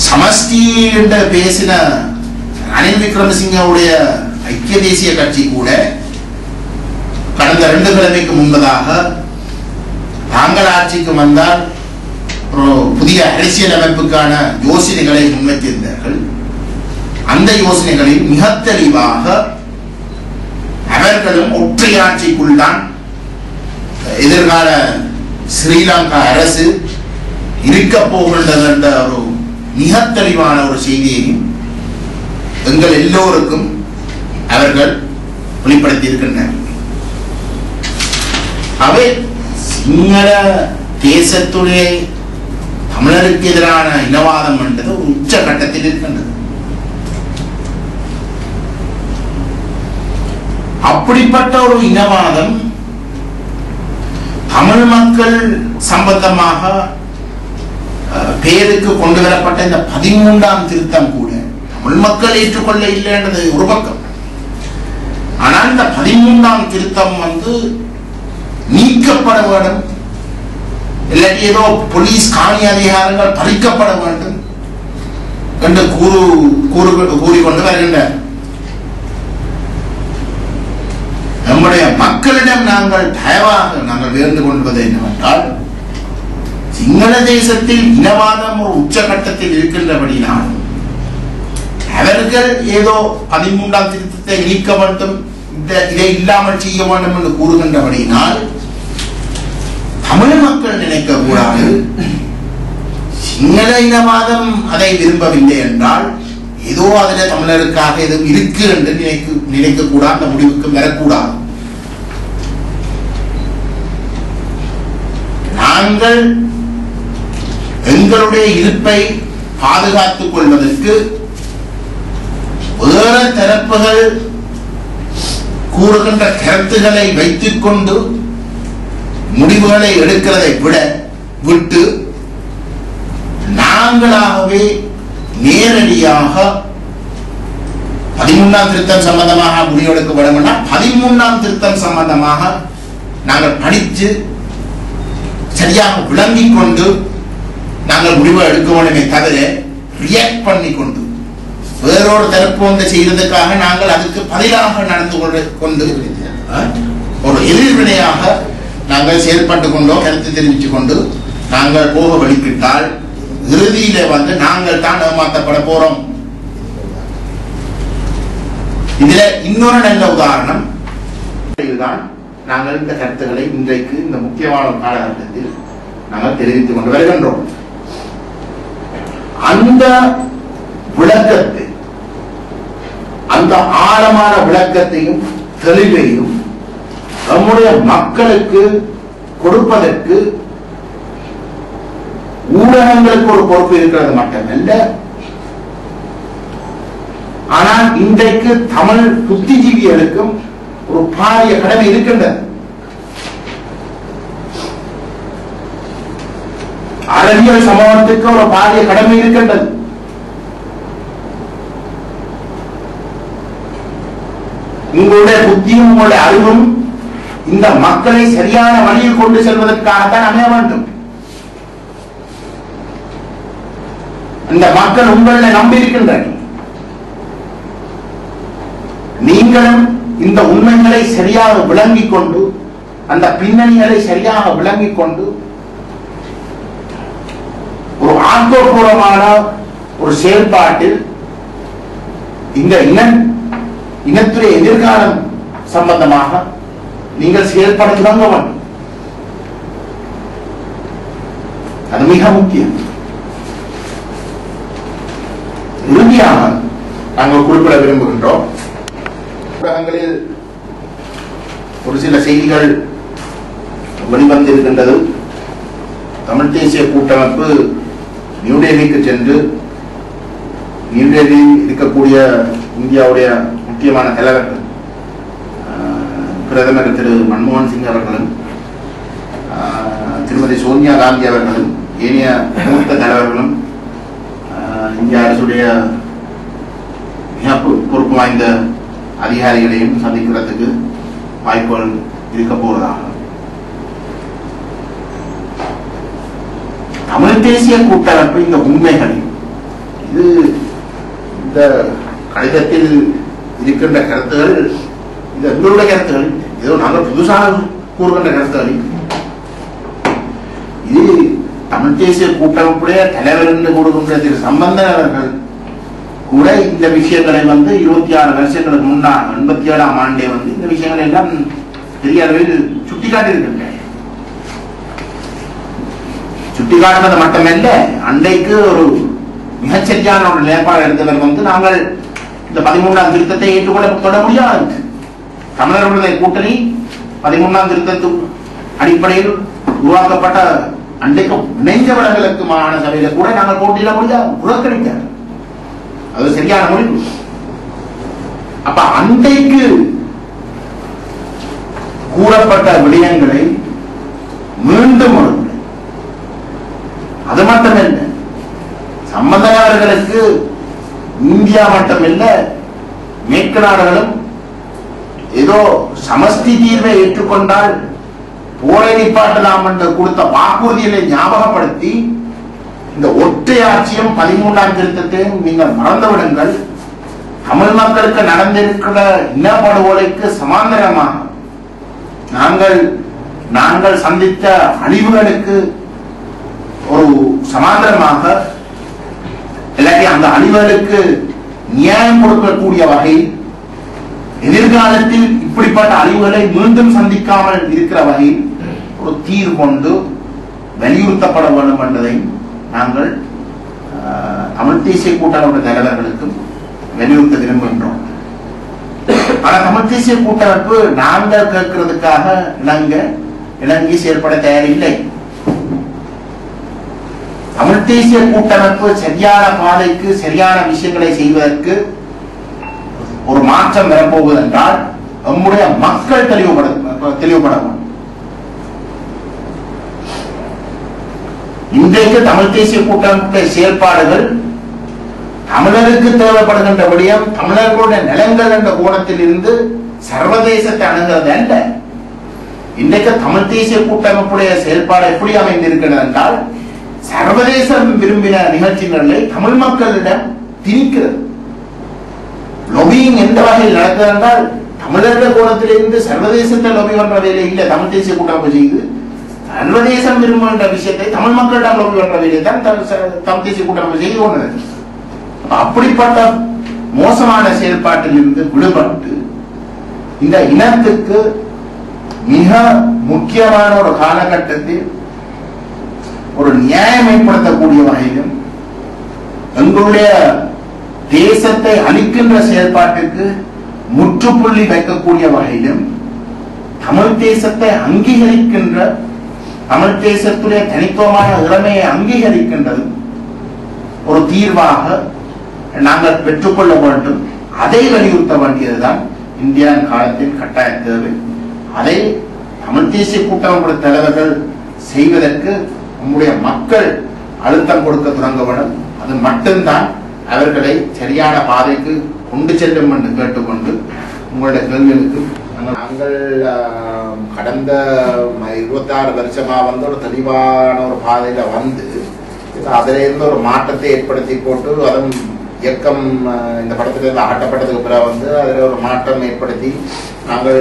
சமஷ்டி என்று பேசின ரணில் விக்ரமசிங்கவுடைய ஐக்கிய தேசிய கட்சி கூட கடந்த 2 கிழமைக்கு முன்பதாக தாங்கள் ஆட்சிக்கு வந்தால் ஒரு புதிய அரசியல் அமைப்புக்கான யோசனைகளை முன்வைத்திருந்தார்கள். அந்த யோசனைகளில் மிக தெளிவாக அவர்களும் ஒற்றையாட்சிக்குள் தான் எதிர்கால ஸ்ரீலங்கா அரசு இருக்க போகின்றது என்ற ஒரு மிக தெளிவான ஒரு செய்தியையும் எங்கள் எல்லோருக்கும் அவர்கள் வெளிப்படுத்தி இருக்கின்றனர். அவை சிங்கள தேசத்துடைய தமிழருக்கு எதிரான இனவாதம் என்றது ஒரு உச்ச கட்டத்தில் இருக்கின்றது. அப்படிப்பட்ட ஒரு இனவாதம் தமிழ் மக்கள் சம்பந்தமாக பேருக்கு கொண்டு வரப்பட்ட இந்த 13ஆம் திருத்தம் கூட தமிழ் மக்கள் ஏற்றுக்கொள்ள இல்லை என்றது ஒரு பக்கம். ஆனால் இந்த 13ஆம் திருத்தம் நீக்கப்பட வேண்டும், இல்லாட்டி ஏதோ போலீஸ் காணி அதிகாரங்கள் பறிக்கப்பட வேண்டும் என்று கூறிக்கொண்டு வருகின்றனர். நம்முடைய மக்களிடம் நாங்கள் வேர்ந்து கொள்வது என்னவென்றால், சிங்கள தேசத்தில் இனவாதம் ஒரு உச்சகட்டத்தில் இருக்கின்றபடினால் அவர்கள் ஏதோ 13ஆம் திருத்தத்தை நீக்க வேண்டும், இதை இல்லாமல் செய்ய வேண்டும் என்று கூறுகின்றபடினால் தமிழ் மக்கள் நினைக்க கூடாது சிங்கள இனவாதம் அதை விரும்பவில்லை என்றால் ஏதோ அதில் தமிழருக்காக எதுவும் இருக்கு என்று நினைக்கக்கூடாது, அந்த முடிவுக்கு வரக்கூடாது. நாங்கள் எங்களுடைய இருப்பை பாதுகாத்துக் கொள்வதற்கு வேறு தரப்புகள் கூறுகின்ற கருத்துக்களை வைத்துக் கொண்டு முடிவுகளை எடுக்கிறதை விட்டு நாங்களாகவே நேரடியாக 13ஆம் திருத்தம் சம்பந்தமாக முடிவெடுக்க வேண்டும். 13ஆம் திருத்தம் சம்பந்தமாக நாங்கள் படித்து சரியாக விளங்கிக் கொண்டு நாங்கள் முடிவை எடுக்க வேண்டுமே தவிர ரியாக்ட் பண்ணி கொண்டு வேறொரு தரப்பு ஒன்றை செய்வதற்காக நாங்கள் அதுக்கு பதிலாக நடந்து கொண்டு ஒரு எதிர்வினையாக நாங்கள் செயல்பட்டு கொண்டோ கருத்து தெரிவித்துக் கொண்டு நாங்கள் போக வழிவிட்டால் இறுதியில நாங்கள் தான் ஏமாற்றப்பட போறோம். இதுல இன்னொரு நல்ல உதாரணம் தான். நாங்கள் இந்த கருத்துக்களை இன்றைக்கு இந்த முக்கியமான காலகட்டத்தில் நாங்கள் தெரிவித்துக் கொண்டு வருகின்றோம். அந்த விளக்கத்தை, அந்த ஆழமான விளக்கத்தையும் தெளிவையும் நம்முடைய மக்களுக்கு கொடுப்பதற்கு ஊடகங்களுக்கு ஒரு பொறுப்பு இருக்கிறது மட்டுமல்ல, ஆனால் இன்றைக்கு தமிழ் புத்திஜீவிகளுக்கும் ஒரு பாரிய கடமை இருக்கின்றது. அறிவியல் சமூகத்துக்கு ஒரு பாரிய கடமை இருக்கின்றது. உங்களுடைய புத்தியும் உங்களுடைய அறிவும் இந்த மக்களை சரியான வழியில் கொண்டு செல்வதற்காகத்தான் அமைய வேண்டும். இந்த மக்கள் உங்களை நம்பி இருக்கின்றனர். நீங்களும் இந்த உண்மைகளை சரியாக விளங்கிக் கொண்டு, அந்த பின்னணிகளை சரியாக விளங்கிக் கொண்டு ஒரு ஆக்கப்பூர்வமான ஒரு செயல்பாட்டில் இந்த இனத்துடைய எதிர்காலம் சம்பந்தமாக நீங்கள் செயல்பட தொடங்க வேண்டும். அது மிக முக்கியம். இறுதியாக நாங்கள் குறிப்பிட விரும்புகின்றோம், ஊடகங்களில் ஒரு சில செய்திகள் வெளிவந்திருக்கின்றது. தமிழ் தேசிய கூட்டமைப்பு நியூடெல்லிக்கு சென்று நியூடெல்லியில் இருக்கக்கூடிய இந்தியாவுடைய முக்கியமான தலைவர்கள், பிரதமர் திரு மன்மோகன் சிங் அவர்களும் திருமதி சோனியா காந்தி அவர்களும் ஏனைய மூத்த தலைவர்களும் இந்திய அரசுடைய மிக பொறுப்பு வாய்ந்த அதிகாரிகளையும் சந்திக்கிறதுக்கு வாய்ப்புகள் இருக்க போவதாக தமிழ் தேசிய கூட்டமைப்பு இந்த உண்மைகளை, இது இந்த கடிதத்தில் இருக்கின்ற கருத்துகள், இது எங்களுடைய கருத்துகள், ஏதோ நாங்கள் புதுசாக கூறுகின்ற கருத்துகள், இது தமிழ் தேசிய கூட்டமைப்புடைய தலைவர் என்று கூறுகின்ற திரு சம்பந்தன் அவர்கள் கூட இந்த விஷயங்களை 26 வருஷங்களுக்கு முன்னால் 87ஆம் ஆண்டே இந்த விஷயங்களை எல்லாம் பெரிய அளவில் சுட்டிக்காட்டியிருக்கின்றன. சுட்டிக்காட்டுவது மட்டுமல்ல, அன்றைக்கு ஒரு மிகச்சரியான ஒரு நிலைப்பாடு எடுத்தவர் நாங்கள் இந்த 13ஆம் திருத்தத்தை ஏற்றுக்கொள்ள முடியாது. தமிழர்களுடைய கூட்டணி 13ஆம் திருத்தத்தின் அடிப்படையில் உருவாக்கப்பட்ட அன்றைக்கு இணைந்த வளங்களுக்கு மாகாண சபையில கூட நாங்கள் போட்டியிட முடியாது, புறக்கணித்தார். அது சரியான முடிவு. அப்ப அன்றைக்கு கூறப்பட்ட விடயங்களை மீண்டும் அது மட்டுமல்ல, சம்பந்தவர்களுக்கு இந்தியா மட்டுமல்ல மேற்கு நாடுகளும் ஏதோ சமஷ்டி தீர்வை ஏற்றுக்கொண்டால் போரை நிப்பாட்டலாம் என்று கொடுத்த வாக்குறுதிகளை ஞாபகப்படுத்தி இந்த ஒற்றையாட்சியும் 13ஆம் திருத்தத்தையும் நீங்கள் மறந்துவிடுங்கள். தமிழ் மக்களுக்கு நடந்திருக்கிற இனப்படுகொலைக்கு சமாந்தரமாக நாங்கள் சந்தித்த அழிவுகளுக்கு ஒரு சமாந்தரமாக இல்லாட்டி அந்த அழிவுகளுக்கு நியாயம் கொடுக்கக்கூடிய வகையில் எதிர்காலத்தில் இப்படிப்பட்ட அழிவுகளை மீண்டும் சந்திக்காமல் இருக்கிற வகையில் ஒரு தீர்வு கொண்டு வலியுறுத்தப்பட வேண்டும் என்பதை நாங்கள் தமிழ் தேசிய கூட்டமைப்பு தலைவர்களுக்கும் வலியுறுத்த விரும்புகின்றோம். ஆனா தமிழ் தேசிய கூட்டமைப்பு நாங்கள் கேட்கறதுக்காக இணங்கி செயல்பட தயாரில்லை. தமிழ் தேசிய கூட்டமைப்பு சரியான பாதைக்கு சரியான விஷயங்களை செய்வதற்கு ஒரு மாற்றம் வரப்போகுது என்றால் நம்முடைய மக்கள் தெளிவுபடவும். இன்றைக்கு தமிழ் தேசிய கூட்டமைப்புடைய செயல்பாடுகள் தமிழருக்கு தேவைப்படுகின்ற விடயம் தமிழர்களுடைய நிலங்கள் என்ற கோணத்தில் இருந்து சர்வதேசத்தை அணுகிறது அல்ல. இன்றைக்கு தமிழ் தேசிய கூட்டமைப்புடைய செயல்பாடு எப்படி அமைந்திருக்கிறது என்றால் சர்வதேசம் விரும்பின நிகழ்ச்சிகளை தமிழ் மக்களிடம் திணிக்கிறது. லொபியிங் எந்த வகையில் நடக்கிறது என்றால் தமிழர்கள் கோணத்திலிருந்து சர்வதேசத்தை லொபி பண்ற வேலை இல்லை தமிழ் தேசிய கூட்டமைப்பு செய்து, சர்வதேசம் விரும்புகின்ற விஷயத்தை தமிழ் மக்களிடம் லொபி பண்ற வேலையை தான் தமிழ் தேசிய கூட்டமைப்பு செய்து கொண்டது. அப்படிப்பட்ட மோசமான செயல்பாட்டில் இருந்து விடுபட்டு இந்த இனத்துக்கு மிக முக்கியமான ஒரு காலகட்டத்தில் ஒரு நியாயம் ஏற்படுத்தக்கூடிய வகையிலும் எங்களுடைய தேசத்தை அளிக்கின்ற செயல்பாட்டுக்கு முற்றுப்புள்ளி வைக்கக்கூடிய வகையிலும் தமிழ் தேசத்தை அங்கீகரிக்கின்ற தமிழ் தேசத்துடைய தனித்துவமான இளமையை அங்கீகரிக்கின்றது ஒரு தீர்வாக நாங்கள் பெற்றுக்கொள்ள வேண்டும். அதை வலியுறுத்த வேண்டியதுதான் இந்தியாவின் காலத்தின் கட்டாய தேவை. அதை தமிழ் தேசிய கூட்டமைப்பு தலைவர்கள் செய்வதற்கு நம்முடைய மக்கள் அழுத்தம் கொடுக்க தொடங்க வேண்டும். அது மட்டும்தான் அவர்களை சரியான பாதைக்கு கொண்டு செல்லும் என்று கேட்டுக்கொண்டு உங்களுடைய கேள்விகளுக்கு நாங்கள் கடந்த 26 வருஷமா ஒரு தெளிவான ஒரு பாதையில அதுல இருந்து ஒரு மாற்றத்தை ஏற்படுத்தி போட்டு அதன் இயக்கம் இந்த படத்திலிருந்து அகற்றப்பட்டதுக்கு பிறகு அதில் ஒரு மாற்றம் ஏற்படுத்தி நாங்கள்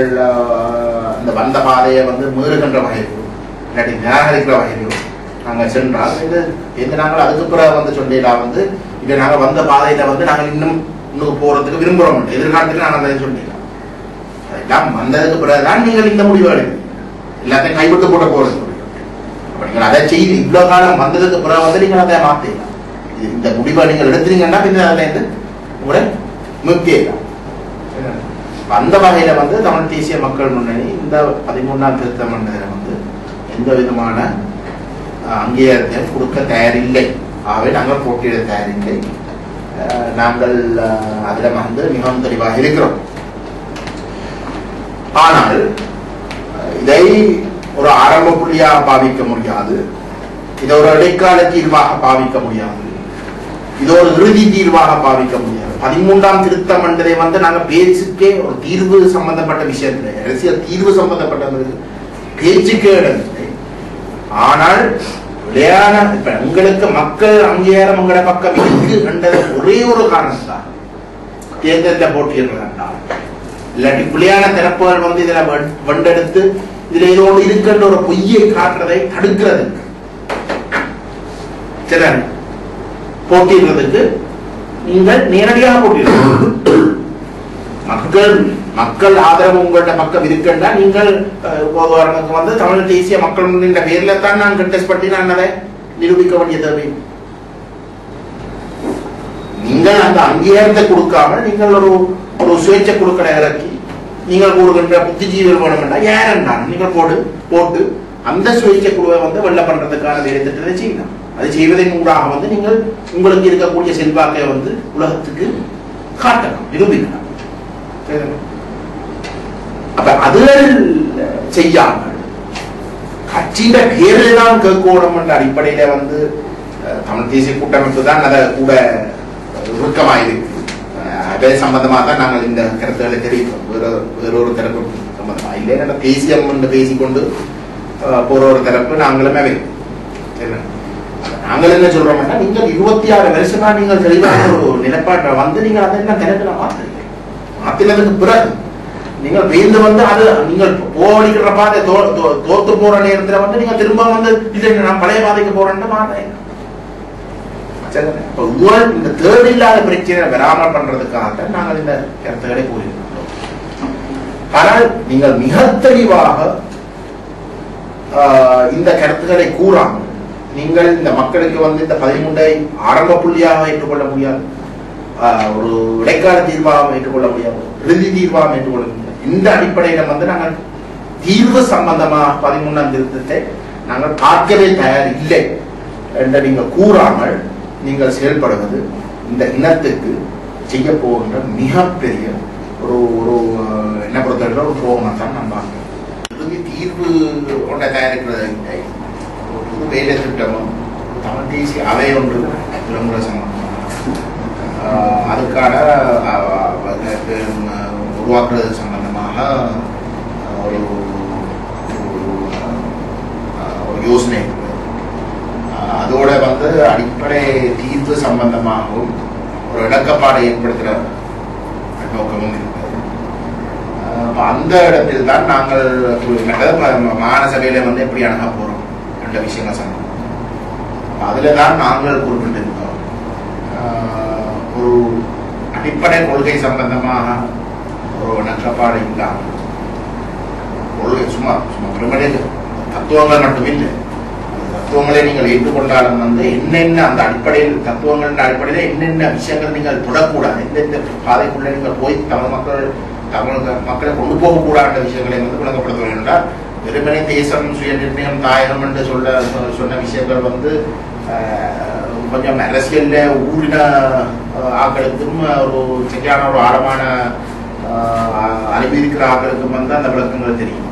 இந்த வந்த பாதையை மீறுகின்ற வகையிலோ இல்லாட்டி நிராகரிக்கிற வகையிலோ நாங்கள் சென்றால் இது நாங்கள் அதுக்கு பிறகு சொல்லிடா இதை நாங்கள் வந்த பாதையில நாங்கள் இன்னும் போறதுக்கு விரும்புகிறோம். எதிர்காலத்துக்கு நாங்கள் அதை சொல்லிடலாம். அதெல்லாம் வந்ததுக்கு பிறகுதான் நீங்கள் இந்த முடிவு எடுங்க, எல்லாத்தையும் கைவிட்டு போட போறது. அப்ப நீங்கள் அதை செய்து இவ்வளவு காலம் வந்ததுக்கு பிறகு நீங்கள் அதை மாத்தலாம். இந்த முடிவை நீங்கள் எடுத்துறீங்கன்னா பின்னர் உங்களை முக்கியம். அந்த வகையில தமிழ் தேசிய மக்கள் முன்னணி இந்த 13ஆம் திருத்த மண்டல எந்த விதமான அங்கீகாரத்தை கொடுக்க தயாரில்லை. ஆகவே நாங்கள் போட்டியிட தயாரில்லை. நாங்கள் அதில் மிகவும் தெளிவாக இருக்கிறோம். ஆனால் இதை ஒரு ஆரம்ப புள்ளியாக பாவிக்க முடியாது, இதை ஒரு இடைக்கால தீர்வாக பாவிக்க முடியாது, இது ஒரு இறுதி தீர்வாக பாவிக்க முடியாது. 13ஆம் திருத்த மண்டலை நாங்க பேச்சுக்கே ஒரு தீர்வு சம்பந்தப்பட்ட விஷயத்துல அரசியல் தீர்வு சம்பந்தப்பட்ட பேச்சுக்கே இடமில்லை. ஆனால் விளையாட இப்ப உங்களுக்கு மக்கள் அங்கீகாரம் உங்களோட பக்கம் இருக்கு என்றது ஒரே ஒரு காரணம் தான் தேர்தலில் போட்டியிடுறாங்க. இல்லாட்டி பிள்ளையான திறப்புகள் இதுல வெண்டெடுத்து இதுல இதோடு இருக்கின்ற ஒரு பொய்யை காட்டுறதை தடுக்கிறதுக்கு சரி போட்டியிடுறதுக்கு நீங்கள் நேரடியாக போட்டியிடுங்க. மக்கள் ஆதரவு உங்கள்ட்ட பக்கம் இருக்குன்னா நீங்கள் தமிழ் தேசிய மக்கள் முன்னின்ற பேர்ல தான் நான் கண்டெஸ்ட் பண்ணி நான் அதை நிரூபிக்க வேண்டிய தேவை. நீங்கள் அந்த அங்கீகாரத்தை கொடுக்காம நீங்கள் ஒரு சுயேட்சை கொடுக்கிற இறக்கி நீங்கள் கூறுகின்ற புத்திஜீவிகள் வேணும்னா யாருன்னா நீங்கள் போட்டு அந்த சுயேட்சை குழுவை வெள்ள பண்றதுக்கான வேலை திட்டத்தை செய்யலாம். அது செய்வதன் ஊடாக நீங்கள் உங்களுக்கு இருக்கக்கூடிய செல்வாக்கை உலகத்துக்கு காட்டலாம், நிரூபிக்கலாம். அப்ப அதுகள் செய்யாமல் கட்சியின் பேரில் தான் கேட்கணும் என்ற அடிப்படையில தமிழ் தேசிய கூட்டமைப்பு தான் அதை கூட இறுக்கமாயிருக்கு. அதே சம்பந்தமா தான் நாங்கள் இந்த கருத்துக்களை தெரிவிப்போம். வேறொரு தரப்பு சம்பந்தமா இல்லை, தேசியம் என்று பேசிக்கொண்டு போற ஒரு தரப்பு நாங்களுமே வைப்போம். நாங்கள் என்ன சொல்றோம்னா நீங்கள் 26 வருஷமா நீங்கள் தெளிவான ஒரு நிலைப்பாட்டை நீங்கள் அதெல்லாம் தினத்துல மாத்தினதுக்கு பிறகு நீங்கள் வீழ்ந்து அது நீங்கள் போடிக்கிற பாதை தோத்து போற நேரத்தில் நீங்க திரும்ப இல்லை நான் பழைய பாதைக்கு போறேன்னு மாட்டேன். இந்த தேவையில்லாத பிரச்சனை வராமல் பண்றதுக்காக நாங்கள் இந்த கருத்துக்களை கூறியிருக்கிறோம். ஆனால் நீங்கள் மிக தெளிவாக இந்த கருத்துக்களை கூறாமல் நீங்கள் இந்த மக்களுக்கு வந்து இந்த 13 ஆரம்ப புள்ளியாக ஏற்றுக்கொள்ள முடியாது, ஒரு இடைக்கால தீர்வாக ஏற்றுக்கொள்ள முடியாது, இறுதி தீர்வாக ஏற்றுக்கொள்ள முடியாது. இந்த அடிப்படையில வந்து நாங்கள் தீர்வு சம்பந்தமாக 13ஆம் திருத்தத்தை நாங்கள் பார்க்கவே தயார் இல்லை என்று நீங்கள் கூறாமல் நீங்கள் செயல்படுவது இந்த இனத்துக்கு செய்ய போகின்ற மிகப்பெரிய ஒரு ஒரு என்ன பொறுத்தவரை ஒரு துரோகமாக தான் நான் பார்க்கிறேன். இறுதி தீர்வு கொண்ட தயாரிக்கிறது இல்லை, ஒரு புது வேலை திட்டமும் தமிழ் தேசிய அவை ஒன்று விளம்பர சம்பந்தமாக அதுக்கான உருவாக்குறது சம்பந்தமாக ஒரு யோசனை இருக்கிறது. அதோட வந்து அடிப்படை தீர்வு சம்பந்தமாகவும் ஒரு இணக்கப்பாடை ஏற்படுத்துகிற நோக்கமும் இருக்கிறது. அந்த இடத்தில் தான் நாங்கள் மாநசபையில வந்து எப்படி அணுக போறோம் என்ற விஷயங்கள் சம்பந்தம் அதுல தான் நாங்கள் குறிப்பிட்டிருந்தோம். ஒரு அடிப்படை கொள்கை சம்பந்தமாக ஒரு இணக்கப்பாடு இல்லாமல் கொள்கை சும்மா தத்துவங்கள் மட்டுமில்லை, தத்துவங்களை நீங்கள் ஏற்றுக்கொண்டாலும் வந்து என்னென்ன அந்த அடிப்படையில் தத்துவங்களின் அடிப்படையில் என்னென்ன விஷயங்கள் நீங்கள் தொடக்கூடாது, எந்தெந்த பாதைக்குள்ள நீங்கள் போய் தமிழ் மக்களை கொண்டு போகக்கூடாத விஷயங்களை வந்து விளங்கப்படுத்த வேண்டும் என்றால் வெறுமனே தேசம் சுய நிர்ணயம் தாயகம் என்று சொன்ன விஷயங்கள் வந்து கொஞ்சம் அரசியல்ல ஊரின ஆக்களுக்கும் ஒரு சரியான ஒரு ஆழமான அறிவு இருக்கிற ஆக்களுக்கும் வந்து அந்த விளக்கங்கள் தெரியும்.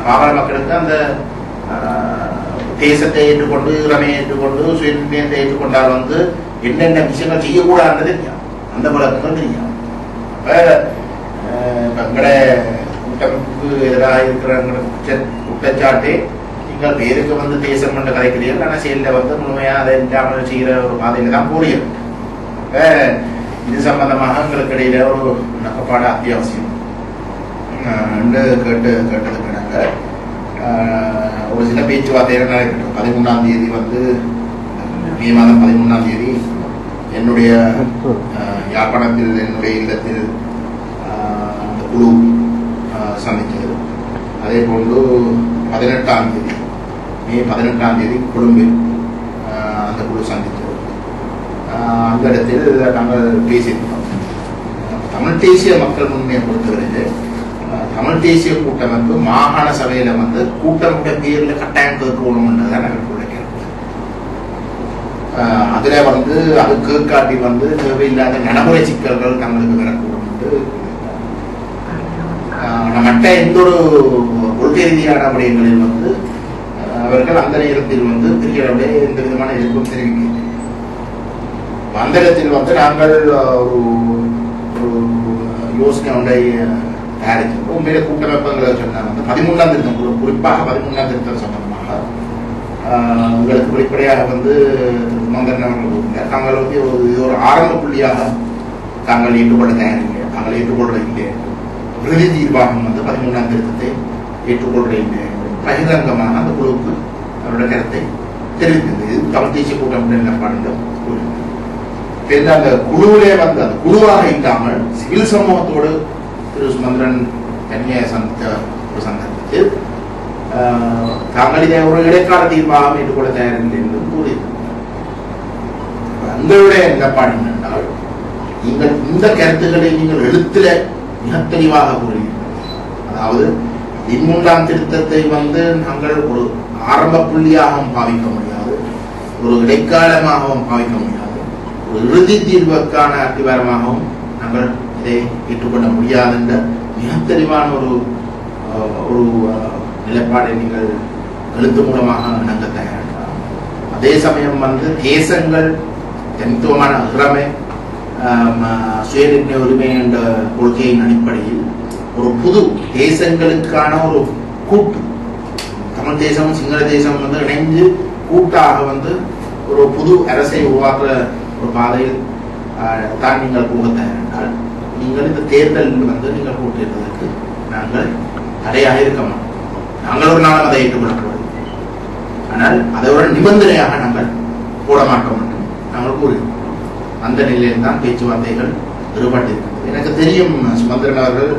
பாமர மக்களுக்கு அந்த தேசத்தை ஏற்றுக்கொண்டு இளமையை ஏற்றுக்கொண்டு சுய நிர்ணயத்தை ஏற்றுக்கொண்டால் வந்து என்னென்ன விஷயங்கள் செய்யக்கூடாதுன்னு தெரியும், அந்த விளக்கங்கள் தெரியும். அப்ப எங்கட கூட்டமைப்புக்கு எதிராக இருக்கிற குற்றச்சாட்டே நீங்கள் பேருக்கு வந்து தேசம் என்று கதைக்கிறீர்கள், ஆனால் செயலில் வந்து முழுமையா அதை இல்லாமல் செய்கிற ஒரு பாதையில தான் போறீர்கள். இது சம்பந்தமாக எங்களுக்கு இடையில ஒரு நக்கப்பாடு அத்தியாவசியம் கேட்டதுக்கு நாங்கள் ஒரு சில பேச்சுவார்த்தைகள் நடைபெற்றோம். 13ஆம் தேதி வந்து மே மாதம் 13ஆம் தேதி என்னுடைய யாழ்ப்பாணத்தில் என்னுடைய இல்லத்தில் அந்த குழு சந்தித்தது. அதே போன்று 18ஆம் தேதி மே 18ஆம் தேதி கொழும்பில் அந்த குழு சந்தித்தது. அந்த இடத்தில் நாங்கள் பேசியிருந்தோம். தமிழ் தேசிய மக்கள் முன்னே பொறுத்தவரையில் தமிழ் தேசிய கூட்டமைப்பு மாகாண சபையில வந்து கூட்டமைப்பு பேர்ல கட்டாயம் கேட்கணும்ன்றதான் நாங்கள் கேட்கிறோம். அதுல வந்து அது கேட்காட்டி வந்து தேவையில்லாத நடைமுறை சிக்கல்கள் தங்களுக்கு வரக்கூடும் என்று மற்ற எந்த ஒரு கொள்கை ரீதியான விடயங்களில் வந்து அவர்கள் அந்த நேரத்தில் வந்து பெரிய அளவில் எந்த விதமான எதிர்ப்பும் தெரிவிக்கிறது. அந்த இடத்தில் வந்து நாங்கள் ஒரு யோசனை ஒன்றை தயாரித்திருக்கோம். உண்மையில கூட்டமைப்புகளை சொன்னால் வந்து 13ஆம் திருத்தம், குறிப்பாக 13ஆம் திருத்தம் சம்பந்தமாக உங்களுக்கு வெளிப்படையாக வந்து தாங்கள் வந்து ஒரு ஆரம்ப புள்ளியாக தாங்கள் ஏற்றுக்கொள்ள தயாரில்லை, தாங்கள் ஏற்றுக்கொள்ள இல்லை. இறுதி தீர்வாகம் வந்து 13ஆம் திருத்தத்தை ஏற்றுக்கொள்ள இல்லை பகிரங்கமாக அந்த குழுவுக்கு அவருடைய கருத்தை தெரிவித்தது. இது தமிழ் தேசிய கூட்டமைப்பு நிலப்பாடு கூறினது. அந்த குழுவிலே வந்து அந்த குழுவாக இல்லாமல் சிவில் சமூகத்தோடு திரு சுமந்திரன் தனியாக சந்தித்த ஒரு சந்தர்ப்பத்தில் தாங்கள் இதை ஒரு இடைக்கால தீர்மானம் ஏற்றுக்கொள்ள தயாரில்லை என்று கூறியது. உங்களுடைய நிலப்பாடு என்னென்றால் நீங்கள் இந்த கருத்துக்களை நீங்கள் எழுத்துல மிக தெளிவாக கூறுகிறீர்கள். அதாவது 13ஆம் திருத்தத்தை வந்து நாங்கள் ஒரு ஆரம்ப புள்ளியாகவும் பாவிக்க முடியாது, ஒரு இடைக்காலமாகவும் பாவிக்க முடியாது, ஒரு இறுதி தீர்வுக்கான அத்திவாரமாகவும் நாங்கள் இதை ஏற்றுக்கொள்ள முடியாது என்ற மிக தெளிவான ஒரு நிலைப்பாடை நீங்கள் எழுத்து மூலமாக இணங்க தயாரிக்கிறார். அதே சமயம் வந்து தேசங்கள் தனித்துவமான இறமை சுயநிர்ணய உரிமை என்ற கொள்கையின் அடிப்படையில் ஒரு புது தேசங்களுக்கான ஒரு கூட்டு தமிழ் தேசம் சிங்கள தேசம் வந்து இணைந்து கூட்டாக வந்து ஒரு புது அரசை உருவாக்குற ஒரு பாதையில் தான் நீங்கள் போக தயாரித்தால் நீங்கள் இந்த தேர்தலில் வந்து நீங்கள் போட்டியிடுவதற்கு நாங்கள் தடையாக இருக்க மாட்டோம். நாங்கள் ஒரு நாள் அதை ஏற்றுக்கொள்ளப்படுவோம், ஆனால் அதை ஒரு நிபந்தனையாக நாங்கள் போட மாட்டோம் என்று நாங்கள் கூறுகிறோம். அந்த நிலையில் தான் பேச்சுவார்த்தைகள் ஈடுபட்டிருக்கிறது. எனக்கு தெரியும் சுமந்திரன் அவர்கள்